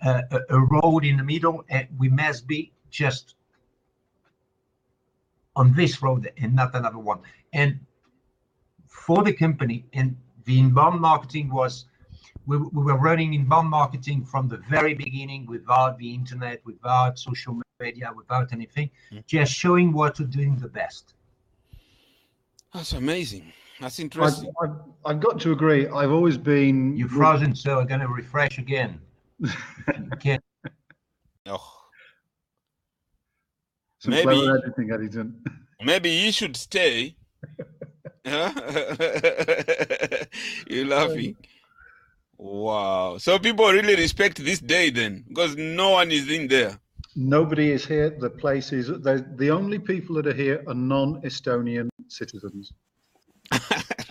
a road in the middle, and we must be just on this road and not another one. And for the company, and the inbound marketing was, we were running inbound marketing from the very beginning, without the internet, without social media, without anything, just showing what we're doing the best. That's amazing. That's interesting. I've got to agree. I've always been. You're frozen, so I'm gonna refresh again. Okay. Oh, Some maybe- clever editing, Eddington. maybe you should stay. Huh? You're laughing. Wow. So people really respect this day then, because no one is in there. Nobody is here. The place is. The only people that are here are non-Estonian citizens,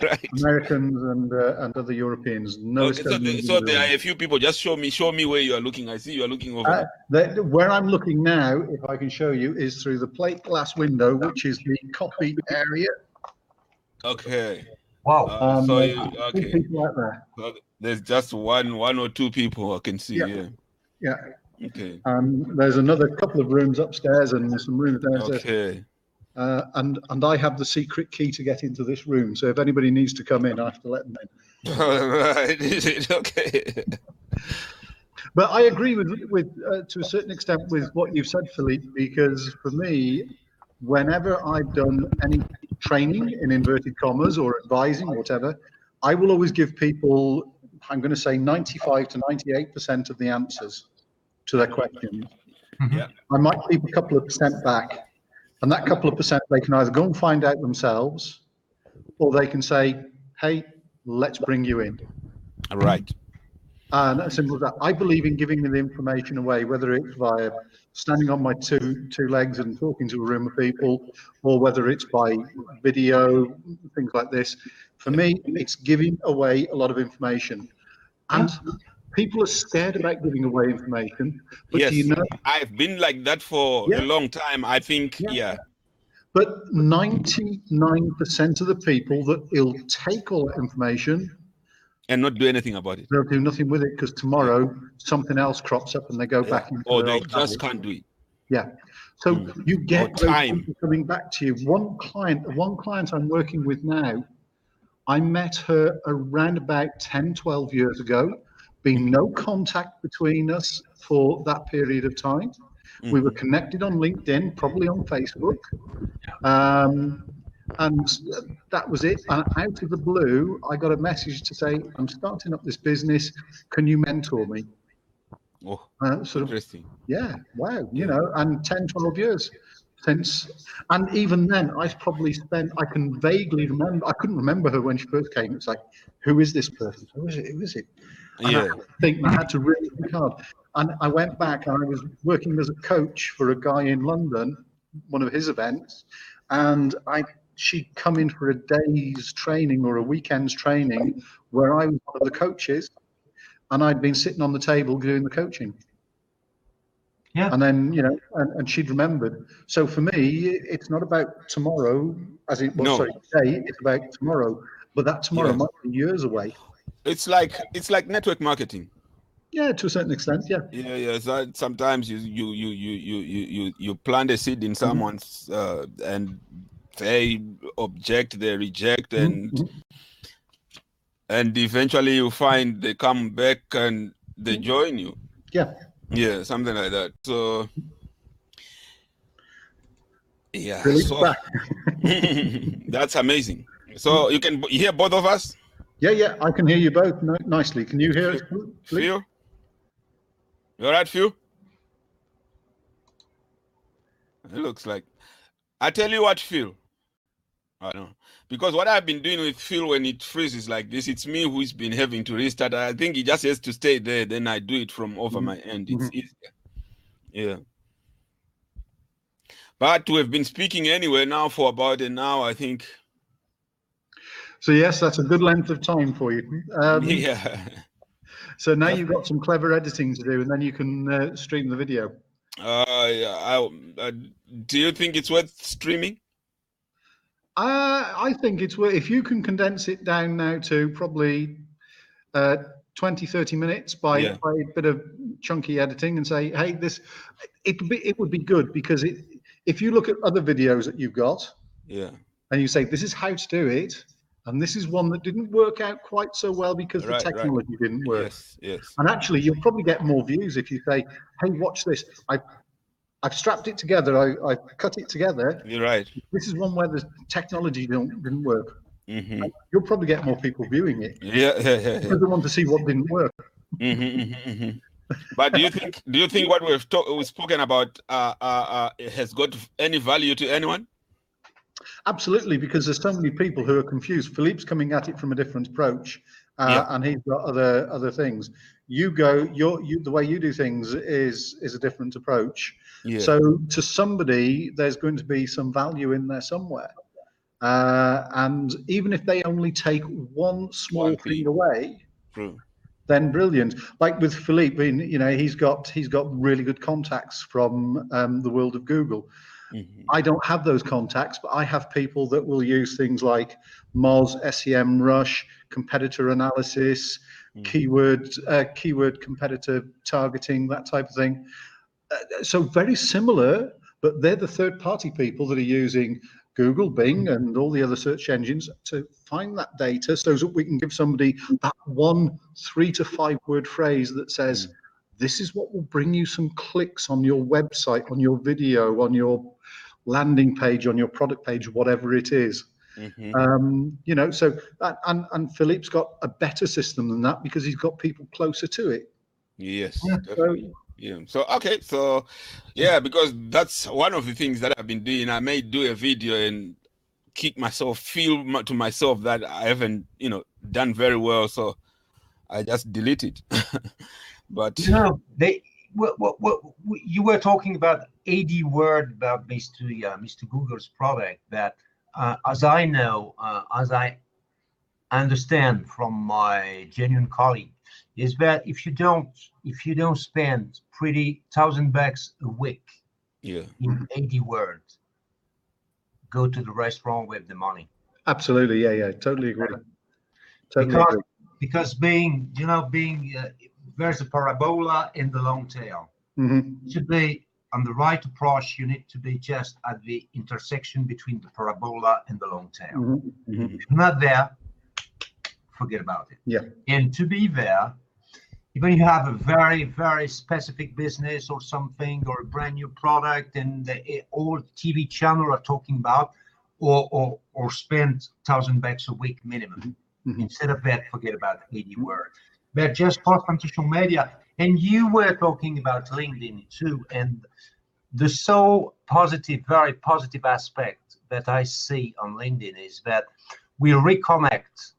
Right. Americans and other Europeans. No Okay, Estonians. so there are a few people. Just show me where you are looking. I see you are looking over. Where I'm looking now, if I can show you, is through the plate glass window, which is the copy area. Okay. Wow. So there's you, two okay. people out there. So there's just one or two people I can see. Yeah. Yeah. Yeah. Okay. There's another couple of rooms upstairs and some rooms downstairs. Okay. And I have the secret key to get into this room. So if anybody needs to come in, I have to let them in. All right. Is it okay? But I agree with to a certain extent with what you've said, Philippe, because for me, whenever I've done any training in inverted commas or advising or whatever, I will always give people, I'm going to say 95 to 98% of the answers to their questions. Yeah. I might keep a couple of percent back. And that couple of percent, they can either go and find out themselves, or they can say, hey, let's bring you in. All right. And as simple as that. I believe in giving the information away, whether it's via standing on my two legs and talking to a room of people, or whether it's by video, things like this. For me, it's giving away a lot of information. And people are scared about giving away information. But Yes, do you know? I've been like that for Yeah. a long time. I think, yeah. But 99% of the people that will take all that information And not do anything about it. they'll do nothing with it because tomorrow something else crops up and they go back into Or their they old just habits. can't do it. Yeah. So you get Or those time. people coming back to you. One client I'm working with now, I met her around about 10, 12 years ago. Been no contact between us for that period of time. We were connected on LinkedIn, probably on Facebook. And that was it. And out of the blue, I got a message to say, I'm starting up this business. Can you mentor me? Oh, Sort of, interesting. yeah, wow, you know, and 10, 12 years since. And even then, I probably spent, I can vaguely remember, I couldn't remember her when she first came. It's like, who is this person? Who is it? Who is it? And Yeah. I had to really think hard. And I went back and I was working as a coach for a guy in London, one of his events. And she'd come in for a day's training or a weekend's training where I was one of the coaches. And I'd been sitting on the table doing the coaching. Yeah. And then, you know, and she'd remembered. So for me, it's not about tomorrow, as it was, No. sorry, today, it's about tomorrow. But that tomorrow Yeah. might be years away. It's like network marketing. Yeah, to a certain extent, yeah. Yeah. So sometimes you plant a seed in someone's and they object, they reject, and eventually you find they come back and they join you. Yeah, something like that. So yeah, so that's amazing. So you can hear both of us? Yeah, I can hear you both nicely. Can you hear us? Phil? You all right, Phil? It looks like. I tell you what, Phil. I don't know. Because what I've been doing with Phil when it freezes like this, it's me who's been having to restart. I think he just has to stay there. Then I do it from over my end. It's easier. Yeah. But we've been speaking anyway now for about an hour, I think. So yes, that's a good length of time for you. Yeah. So now you've got some clever editing to do, and then you can stream the video. Do you think it's worth streaming? I think it's worth, if you can condense it down now to probably 20, 30 minutes by a bit of chunky editing and say, hey, it would be good, because if you look at other videos that you've got, and you say, this is how to do it, and this is one that didn't work out quite so well because the technology didn't work. Yes. And actually, you'll probably get more views if you say, hey, watch this. I've strapped it together. I cut it together. You're right. This is one where the technology didn't work. You'll probably get more people viewing it. Yeah. Because they want to see what didn't work. But do you think what we've spoken about has got any value to anyone? Absolutely, because there's so many people who are confused. Philippe's coming at it from a different approach, and he's got other things. The way you do things is a different approach. So to somebody, there's going to be some value in there somewhere. And even if they only take one small thing away, then brilliant. Like with Philippe, he's got really good contacts from the world of Google. I don't have those contacts, but I have people that will use things like Moz, SEM Rush, competitor analysis, keyword competitor targeting, that type of thing. So very similar, but they're the third-party people that are using Google, Bing, and all the other search engines to find that data, so that we can give somebody that one 3 to 5 word phrase that says, this is what will bring you some clicks on your website, on your video, on your landing page, on your product page, whatever it is. So that, and Philippe's got a better system than that because he's got people closer to it. Yes, definitely. So okay, so because that's one of the things that I've been doing. I may do a video and feel to myself that I haven't done very well, so I just delete it. But you were talking about 80 word about Mr. Google's product that as I know, as I understand from my genuine colleague, is that if you don't spend pretty $1,000 a week in 80 words, go to the restaurant with the money. Absolutely, yeah, totally agree. Because there's a parabola in the long tail. It should be on the right approach. You need to be just at the intersection between the parabola and the long tail. If you're not there, forget about it. And to be there, even if you have a very, very specific business or something, or a brand new product, and all TV channel are talking about, or spend $1,000 a week minimum. Instead of that, forget about 80 words. But just post on social media. And you were talking about LinkedIn too, and the very positive aspect that I see on LinkedIn is that we reconnect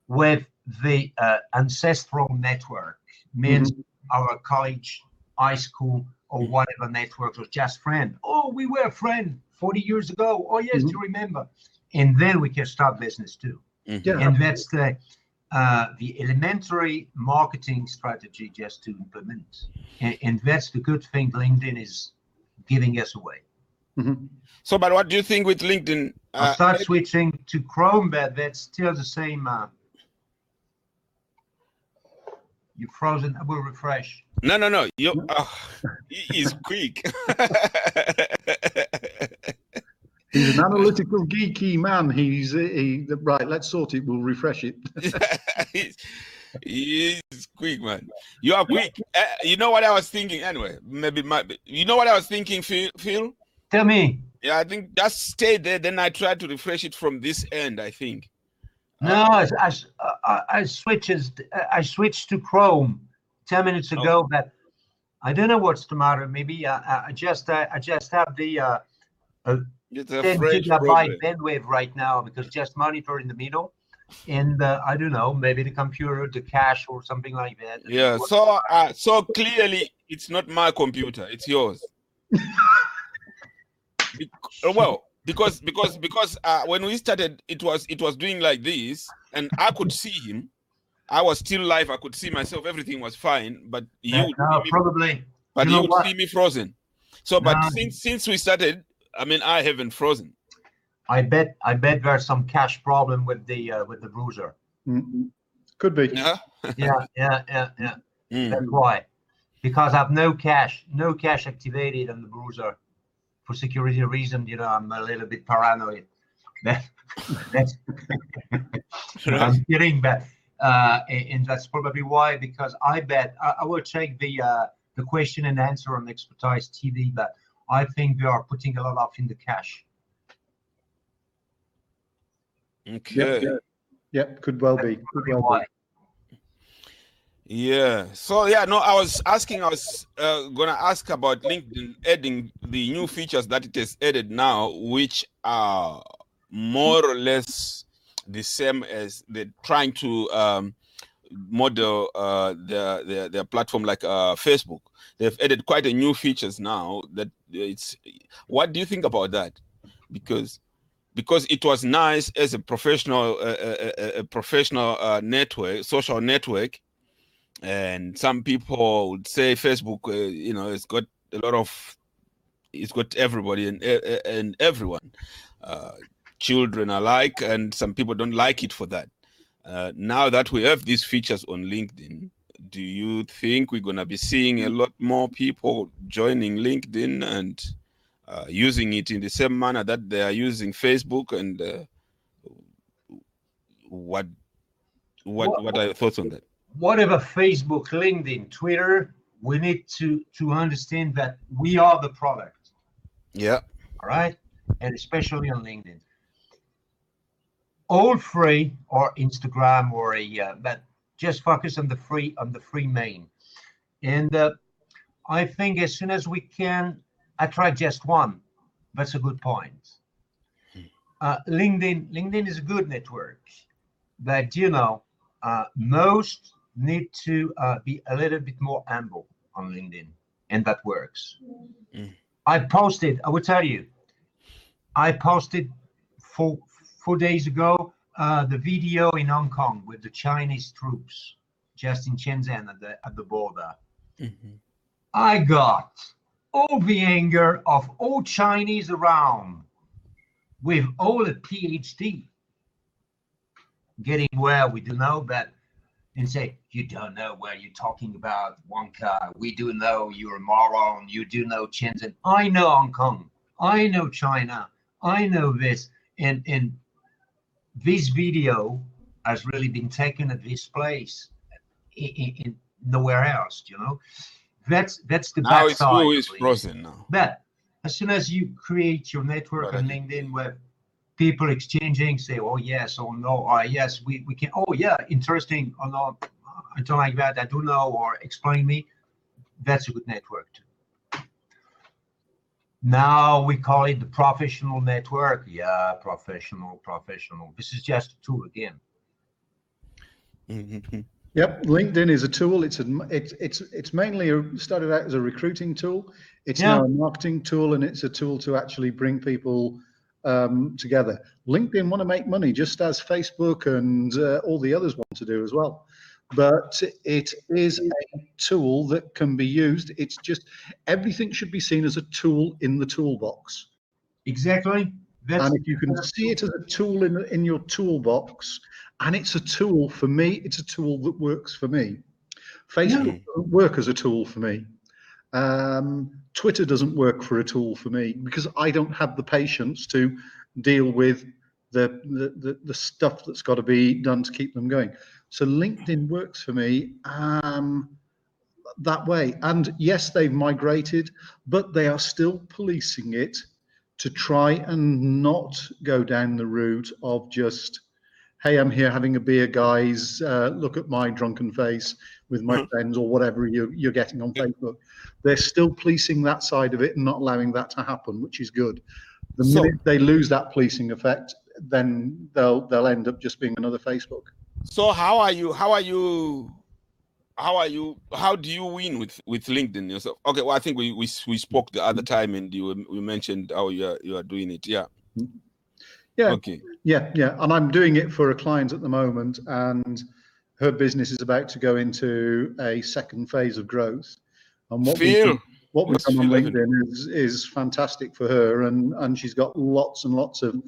with the ancestral network, means our college, high school, or whatever networks, or just friend. Oh, we were friends 40 years ago. Oh yes, do you remember? And then we can start business too. And that's the elementary marketing strategy just to implement. And that's the good thing LinkedIn is giving us away. So, but what do you think with LinkedIn? I'll start switching to Chrome, but that's still the same. You're frozen. I will refresh. No. He's quick. He's an analytical, geeky man. Right. Let's sort it. We'll refresh it. He's quick, man. You are quick. You know what I was thinking? Anyway, you know what I was thinking, Phil? Tell me. Yeah, I think just stay there. Then I try to refresh it from this end, I think. No, I switched to Chrome 10 minutes ago, but I don't know what's the matter. Maybe I just have the 10 gigabyte bandwidth right now because just monitor in the middle, and I don't know, maybe the computer, the cache, or something like that. Yeah. So clearly, it's not my computer; it's yours. Because when we started, it was doing like this, and I could see him. I was still live. I could see myself. Everything was fine, but you probably. But you would see me frozen. So, but since we started, I mean, I haven't frozen. I bet there's some cache problem with the browser. Mm-hmm. Could be. Yeah. That's why, because I have no cache activated on the browser. For security reasons, you know, I'm a little bit paranoid. That's I'm kidding, but and that's probably why. Because I bet I will check the question and answer on Expertise TV, but I think they are putting a lot in the cache. Okay. Yep. Could well be. Yeah. So yeah, no, I was gonna ask about LinkedIn adding the new features that it has added now, which are more or less the same as they're trying to model their platform like Facebook. They've added quite a new features now that it's. What do you think about that? Because it was nice as a professional network, social network. And some people would say Facebook, you know, it's got everybody and everyone, children alike, and some people don't like it for that. Now that we have these features on LinkedIn, do you think we're gonna be seeing a lot more people joining LinkedIn and using it in the same manner that they are using Facebook? And what are your thoughts on that? Whatever Facebook, LinkedIn, Twitter, we need to understand that we are the product. Yeah. All right. And especially on LinkedIn. All free, or Instagram, or but just focus on the free main. And I think as soon as we can attract just one, that's a good point. LinkedIn is a good network, but you know, most need to be a little bit more humble on LinkedIn, and that works. I will tell you, I posted 4 days ago the video in Hong Kong with the Chinese troops just in Shenzhen at the border. I got all the anger of all Chinese around with all the PhD getting where we do know that, and say, you don't know what you're talking about, Wonka. We do know you're a moron. You do know Shenzhen. I know Hong Kong. I know China. I know this. And this video has really been taken at this place, in nowhere else, you know. That's the now bad side. Now it's frozen now. But as soon as you create your network on LinkedIn where people exchanging, say, oh yes, oh no, or yes, we can, oh yeah, interesting, or no, I don't like that, I don't know, or explain me, that's a good network too. Now we call it the professional network. Yeah, professional. This is just a tool again. Yep, LinkedIn is a tool. It's mainly started out as a recruiting tool. It's now a marketing tool, and it's a tool to actually bring people together. LinkedIn want to make money, just as Facebook and all the others want to do as well. But it is a tool that can be used. It's just everything should be seen as a tool in the toolbox. Exactly. And if you can see it as a tool in your toolbox, and it's a tool for me, it's a tool that works for me. Facebook doesn't work as a tool for me. Twitter doesn't work for a tool for me because I don't have the patience to deal with the stuff that's got to be done to keep them going. So LinkedIn works for me that way. And yes, they've migrated, but they are still policing it to try and not go down the route of just, hey, I'm here having a beer, guys. Look at my drunken face with my friends, or whatever you're getting on Facebook. They're still policing that side of it and not allowing that to happen, which is good. The minute they lose that policing effect, then they'll end up just being another Facebook. So how do you win with LinkedIn yourself? Okay, well, I think we spoke the other time, and we mentioned how you are doing it. Yeah. Yeah. Okay. Yeah. And I'm doing it for a client at the moment, and her business is about to go into a second phase of growth. And what we've done on LinkedIn is fantastic for her, and she's got lots and lots of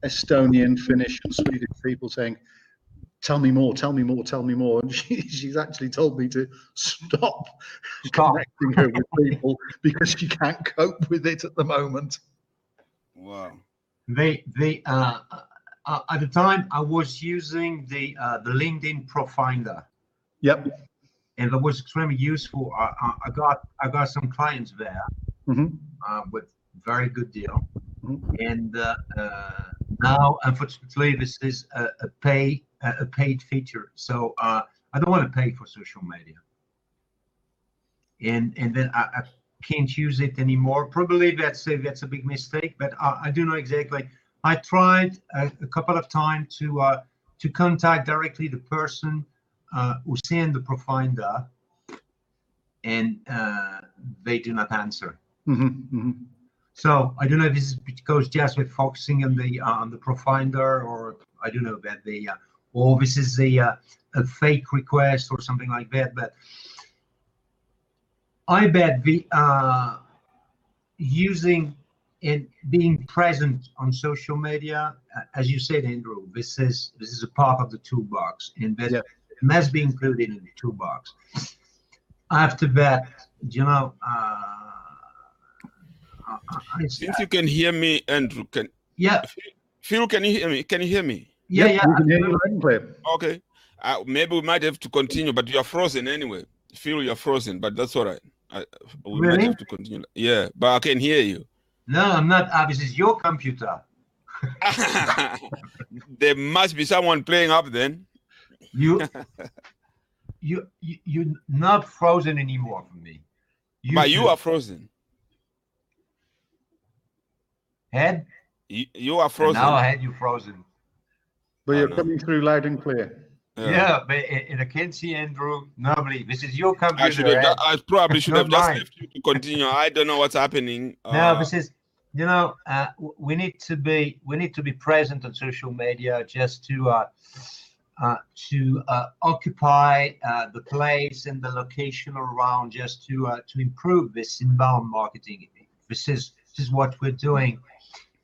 Estonian, Finnish, and Swedish people saying, tell me more, tell me more, tell me more. And she's actually told me to stop connecting her with people because she can't cope with it at the moment. Wow. At the time I was using the LinkedIn Profinder. Yep. And that was extremely useful. I got some clients there with very good deal. And now, unfortunately, this is a paid feature. So I don't want to pay for social media. And then I can't use it anymore. Probably that's a big mistake, but I do know exactly. I tried a couple of times to contact directly the person who sent the Profinder, and they do not answer. So I don't know if this is because just we're focusing on the Profinder, or I don't know that or this is a fake request or something like that. But I bet using and being present on social media, as you said, Andrew, this is a part of the toolbox, and that must be included in the toolbox. After that, since you can hear me, Andrew, Phil, can you hear me? Can you hear me? Yeah. We can hear you loud and clear. Okay. Maybe we might have to continue, but you're frozen anyway. Phil, you're frozen, but that's all right. We might have to continue. Yeah, but I can hear you. No, I'm not. This is your computer. There must be someone playing up then. You're not frozen anymore for me. But you are frozen. Head? You are frozen. And now I had you frozen. But you're coming through loud and clear. Yeah, but I can't see Andrew. Normally, this is your computer. I probably should have just left you to continue. I don't know what's happening. No, this is, we need to be present on social media just to occupy the place and the location around, just to improve this inbound marketing. This is what we're doing.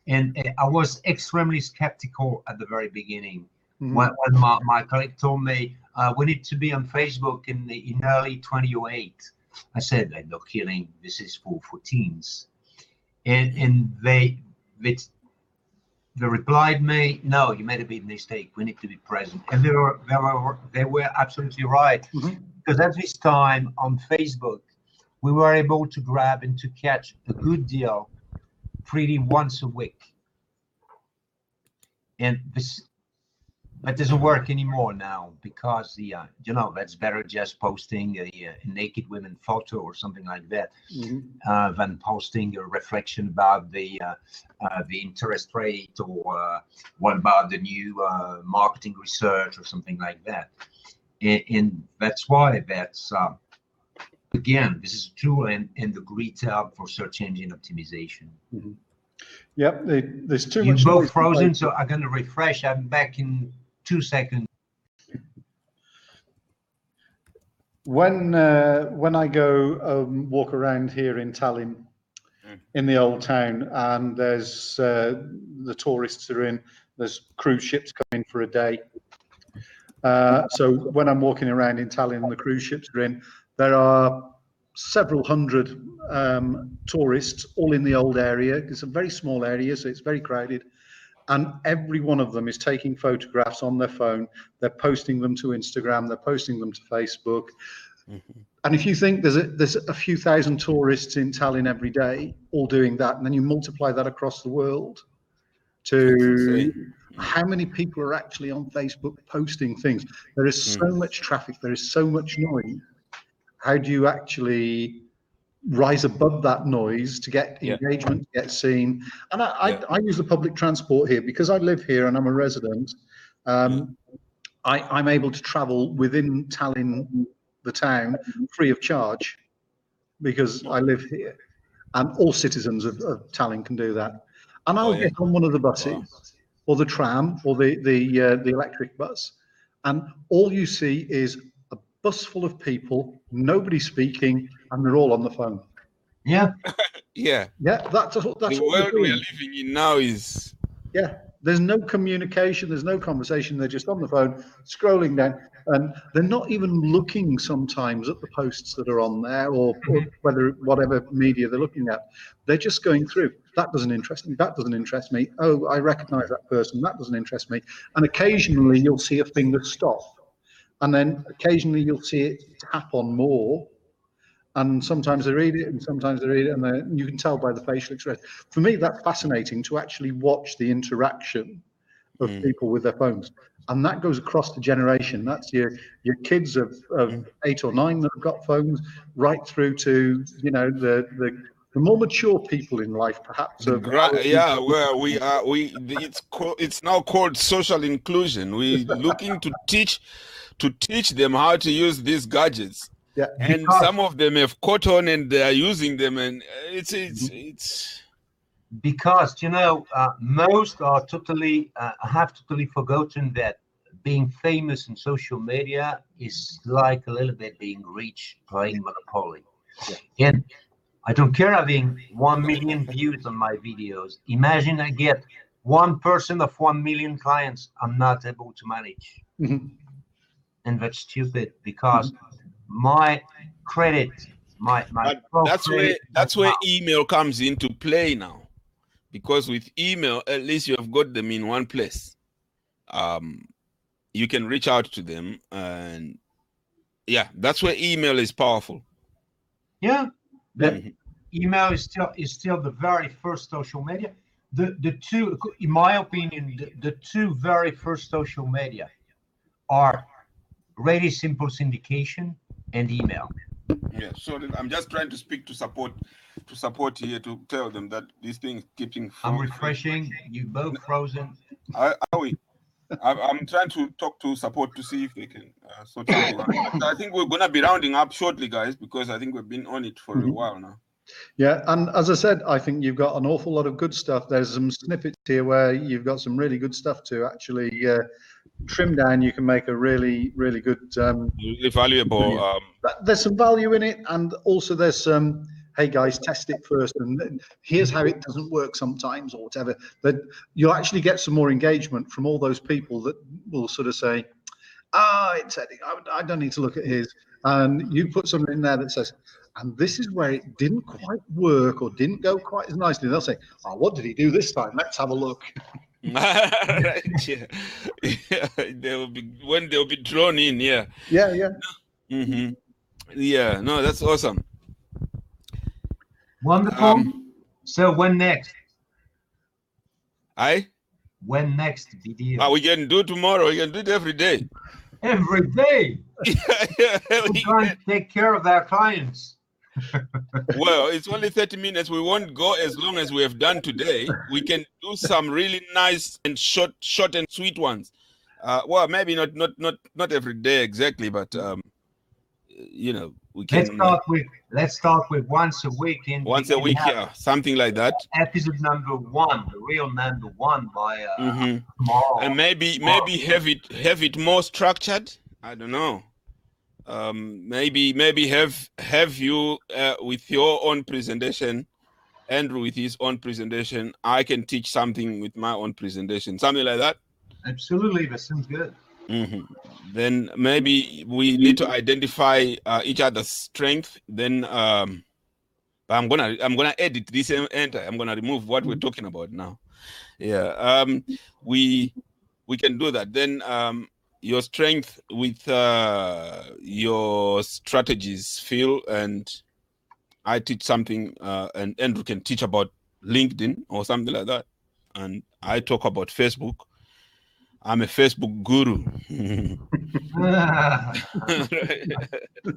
And I was extremely skeptical at the very beginning. When my colleague told me we need to be on Facebook in early 2008, I said, no kidding, this is for teens. And they replied me, no, you made a big mistake. We need to be present. And they were absolutely right. Because at this time on Facebook, we were able to grab and to catch a good deal pretty once a week. And that doesn't work anymore now, because that's better just posting a naked women photo or something like that than posting a reflection about the interest rate, or what about the new marketing research or something like that. And that's why again, this is a tool and the great help for search engine optimization. Yep, there's too much. You're both frozen, so I'm going to refresh. I'm back in 2 seconds. When I go walk around here in Tallinn, in the old town, and there's the tourists are in, there's cruise ships coming for a day. So when I'm walking around in Tallinn and the cruise ships are in, there are several hundred tourists all in the old area. It's a very small area, so it's very crowded. And every one of them is taking photographs on their phone. They're posting them to Instagram. They're posting them to Facebook. Mm-hmm. And if you think there's a few thousand tourists in Tallinn every day all doing that, and then you multiply that across the world to how many people are actually on Facebook posting things. There is so much traffic. There is so much noise. How do you actually rise above that noise to get engagement, to get seen? And I use the public transport here because I live here and I'm a resident. I'm able to travel within Tallinn, the town, free of charge because I live here, and all citizens of Tallinn can do that. And I'll get on one of the buses or the tram or the electric bus, and all you see is a bus full of people, nobody speaking, and they're all on the phone. Yeah. That's the world we are living in now is. There's no communication, there's no conversation. They're just on the phone, scrolling down, and they're not even looking sometimes at the posts that are on there or whatever media they're looking at. They're just going through. That doesn't interest me. That doesn't interest me. Oh, I recognize that person. That doesn't interest me. And occasionally you'll see a finger stop, and then occasionally you'll see it tap on more. And sometimes they read it, and sometimes they read it, and you can tell by the facial expression. For me, that's fascinating to actually watch the interaction of people with their phones, and that goes across the generation. That's your kids of 8 or 9 that have got phones, right through to the more mature people in life, perhaps. Where we are, it's now called social inclusion. We're looking to teach them how to use these gadgets. Yeah, and some of them have caught on and they are using them, and it's because most are have totally forgotten that being famous in social media is like a little bit being rich playing Monopoly. And I don't care having 1 million views on my videos. Imagine I get 1% of 1 million clients I'm not able to manage. And that's stupid because my credit, that's where email comes into play now, because with email at least you have got them in one place. You can reach out to them, and that's where email is powerful. Email is still the very first social media. The two, in my opinion, the two very first social media are really simple syndication and email. So I'm just trying to speak to support here to tell them that these things keeping. I'm refreshing. You both frozen. Are we? I'm trying to talk to support to see if they can sort something out. I think we're gonna be rounding up shortly, guys, because I think we've been on it for a while now. Yeah, and as I said, I think you've got an awful lot of good stuff. There's some snippets here where you've got some really good stuff to actually trim down. You can make a really, really good, really valuable. There's some value in it, and also there's some. Hey guys, test it first, and here's how it doesn't work sometimes, or whatever. That you'll actually get some more engagement from all those people that will sort of say, it's Eddie. I don't need to look at his. And you put something in there that says, and this is where it didn't quite work or didn't go quite as nicely. They'll say, what did he do this time? Let's have a look. They'll be drawn in. Yeah. No, that's awesome. Wonderful. So when next? When next video? We can do tomorrow. We can do it every day. Every day. We're trying to take care of our clients. Well, it's only 30 minutes. We won't go as long as we have done today. We can do some really nice and short and sweet ones. Well, maybe not every day exactly, but we can. Let's start with once a week. Once a week, something like that. Episode number 1, the real number 1 by tomorrow. And maybe have it more structured. I don't know. Maybe have you with your own presentation, Andrew with his own presentation. I can teach something with my own presentation, something like that. Absolutely, that sounds good. Then maybe we need to identify each other's strength. Then but I'm gonna edit this entire. I'm gonna remove what we're talking about now. Yeah. We can do that. Then your strength with your strategies, Phil, and I teach something, and Andrew can teach about LinkedIn or something like that. And I talk about Facebook. I'm a Facebook guru.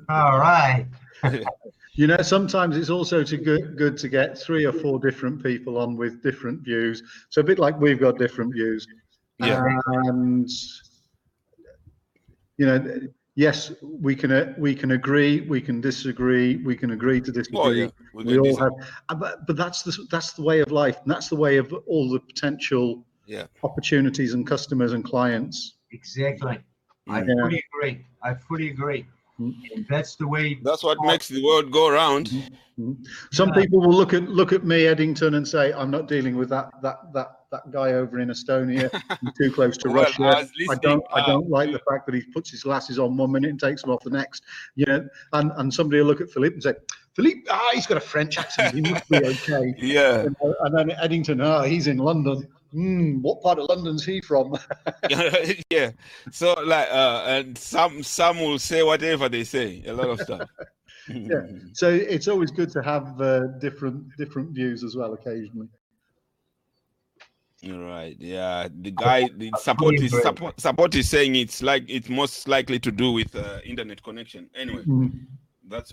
All right. You know, sometimes it's also good to get 3 or 4 different people on with different views. So a bit like we've got different views. Yeah. And, you know, yes, we can agree, we can disagree, we can agree to disagree. Oh, yeah. We all have, but that's the way of life, and that's the way of all the potential opportunities and customers and clients. Exactly. I fully agree. I fully agree. And that's the way. That's what makes the world go round. Some people will look at me, Eddington, and say, "I'm not dealing with that guy over in Estonia. I'm too close to Russia. I don't like the fact that he puts his glasses on 1 minute and takes them off the next." You know, and somebody will look at Philippe and say, "Philippe, he's got a French accent. He must be okay." Yeah. And then Eddington, he's in London. What part of London's he from? Yeah. So like, and some will say whatever they say. A lot of stuff. Yeah. So it's always good to have different views as well occasionally. Right. Yeah. The guy, the support is saying it's most likely to do with internet connection. Anyway,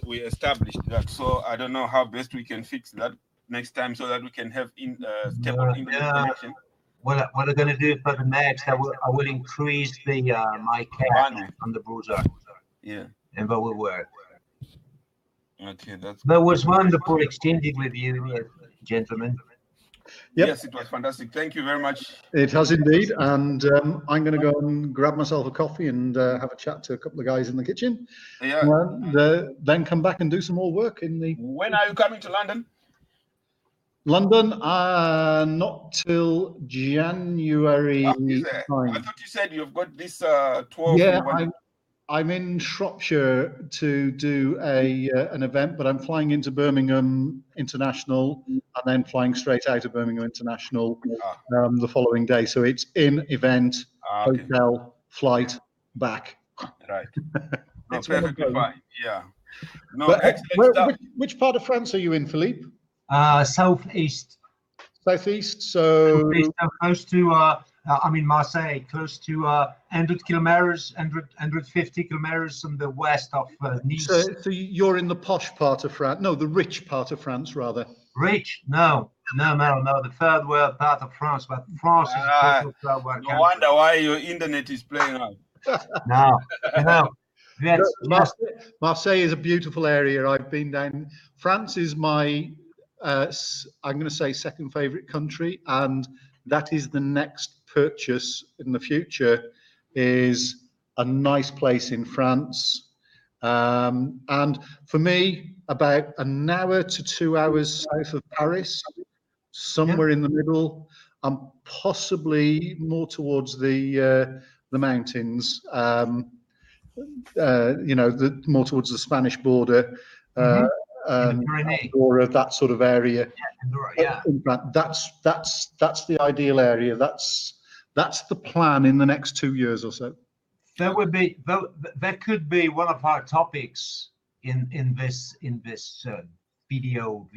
we established that. So I don't know how best we can fix that next time so that we can have stable internet connection. What I'm going to do for the next, I will increase the my cap on the browser. Yeah. And that will work. Okay, that was wonderful exchanging with you, gentlemen. Yep. Yes, it was fantastic. Thank you very much. It has indeed. And I'm going to go and grab myself a coffee and have a chat to a couple of guys in the kitchen. Yeah. And then come back and do some more work in the. When are you coming to London? London, not till January. I thought you said you've got this 12. Yeah, I'm in Shropshire to do an event, but I'm flying into Birmingham International and then flying straight out of Birmingham International the following day. So it's in, event, hotel, flight, back. Right. No, perfectly fine. Yeah. No, but, excellent which part of France are you in, Philippe? Southeast. Southeast, so close to I'm in Marseille, close to 100 kilometers, 150 kilometers on the west of Nice. So you're in the posh part of France? No, the rich part of France, rather. Rich? No. The third world part of France, but France is a third world. No wonder why your internet is playing out. No. Marseille is a beautiful area. I've been down. France is my, I'm going to say, second favorite country, and that is the next purchase in the future, is a nice place in France. And for me, about an hour to 2 hours south of Paris, somewhere in the middle. I'm possibly more towards the mountains. More towards the Spanish border, or that sort of area. That's the ideal area. That's the plan in the next 2 years or so. That could be one of our topics in this video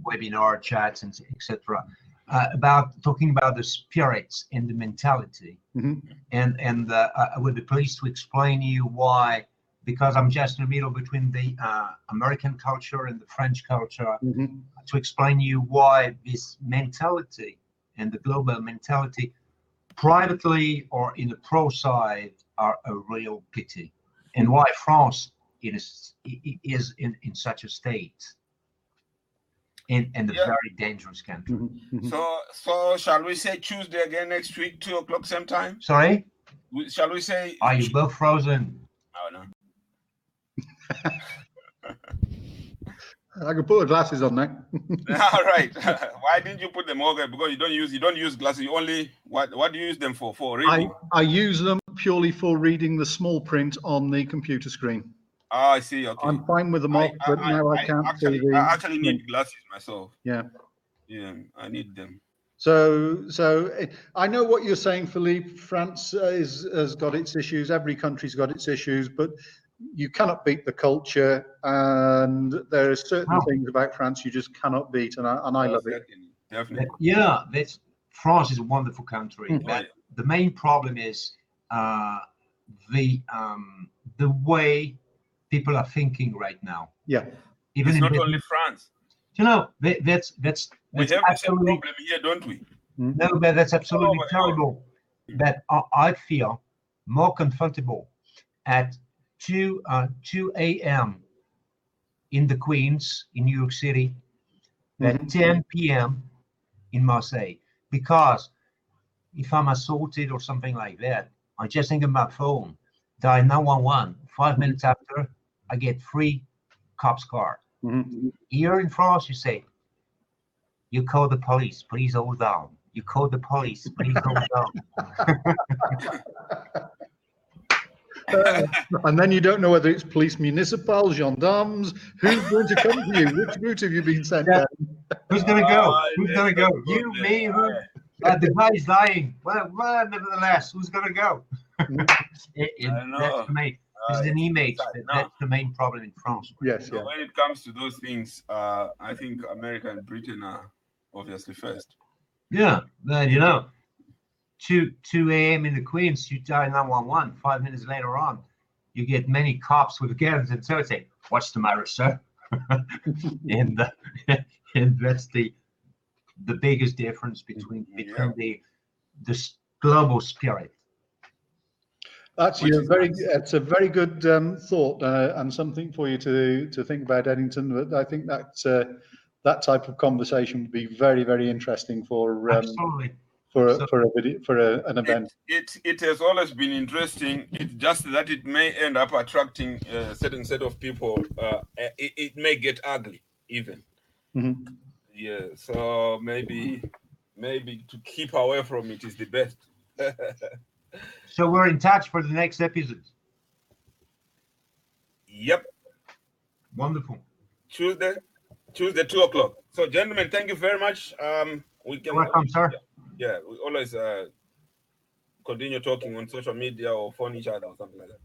webinar chats and etc. About talking about the spirits and the mentality, and I would be pleased to explain to you why, because I'm just in the middle between the American culture and the French culture, to explain to you why this mentality and the global mentality, privately or in the pro side, are a real pity, and why France is in such a state. In a very dangerous country. So shall we say Tuesday again next week, 2 o'clock same time? Sorry? Shall we say? Are you both frozen? Oh, no. I could put the glasses on now. All right. Why didn't you put them over? Because you don't use glasses. You only what do you use them for? For reading? I use them purely for reading the small print on the computer screen. Ah, I see. Okay. I'm fine with them off, but now I can't actually, see the. I actually need glasses myself. Yeah. Yeah, I need them. So I know what you're saying, Philippe. France has got its issues. Every country's got its issues, but you cannot beat the culture. And there are certain things about France you just cannot beat, and I love it. Definitely. Yeah, France is a wonderful country. But the main problem is the way people are thinking right now. Yeah. Even it's not only France. You know, that's we have the same problem here, don't we? No, but that's absolutely terrible. That I feel more comfortable at 2 a.m. in the Queens in New York City than 10 p.m. in Marseille. Because if I'm assaulted or something like that, I just think of my phone, dial 911. 5 minutes after, I get free cops car. Here in France, you say, you call the police, please hold down. You call the police, please hold down. And then you don't know whether it's police municipal, gendarmes, who's going to come to you? Which route have you been sent down? Who's going to go? Who's going to go? You, me, who? The guy's dying. Well, nevertheless, who's going to go? That's the main. This is an image. That's the main problem in France. Yes. So when it comes to those things, I think America and Britain are obviously first. Yeah, then you know, 2 a.m. in the Queens, you dial 911. 5 minutes later on, you get many cops with guns and so say, "What's the matter, sir?" and that's the biggest difference between the global spirit. That's it's a very good thought and something for you to think about, Eddington. But I think that type of conversation would be very, very interesting for Absolutely. for an event. It has always been interesting. It's just that it may end up attracting a certain set of people. It may get ugly even. Yeah. So maybe to keep away from it is the best. So we're in touch for the next episode. Yep. Wonderful. Tuesday, 2:00. So, gentlemen, thank you very much. We can. You're welcome, sir. Yeah, we always continue talking on social media or phone each other or something like that.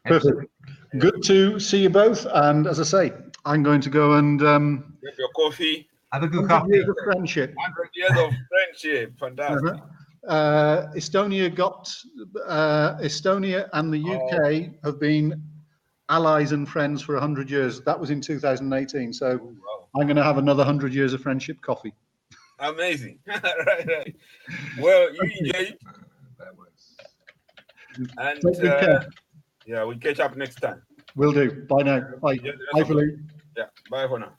Perfect. Good to see you both. And as I say, I'm going to go and get your coffee. Have a good 100 coffee. years of friendship. 100 years of friendship. Fantastic. Estonia and the UK have been allies and friends for 100 years. That was in 2018. So I'm going to have another 100 years of friendship coffee. Amazing. right. Well, you enjoy it. And we'll catch up next time. Will do. Bye now. Bye. Bye, Philippe. Yeah. Bye for now.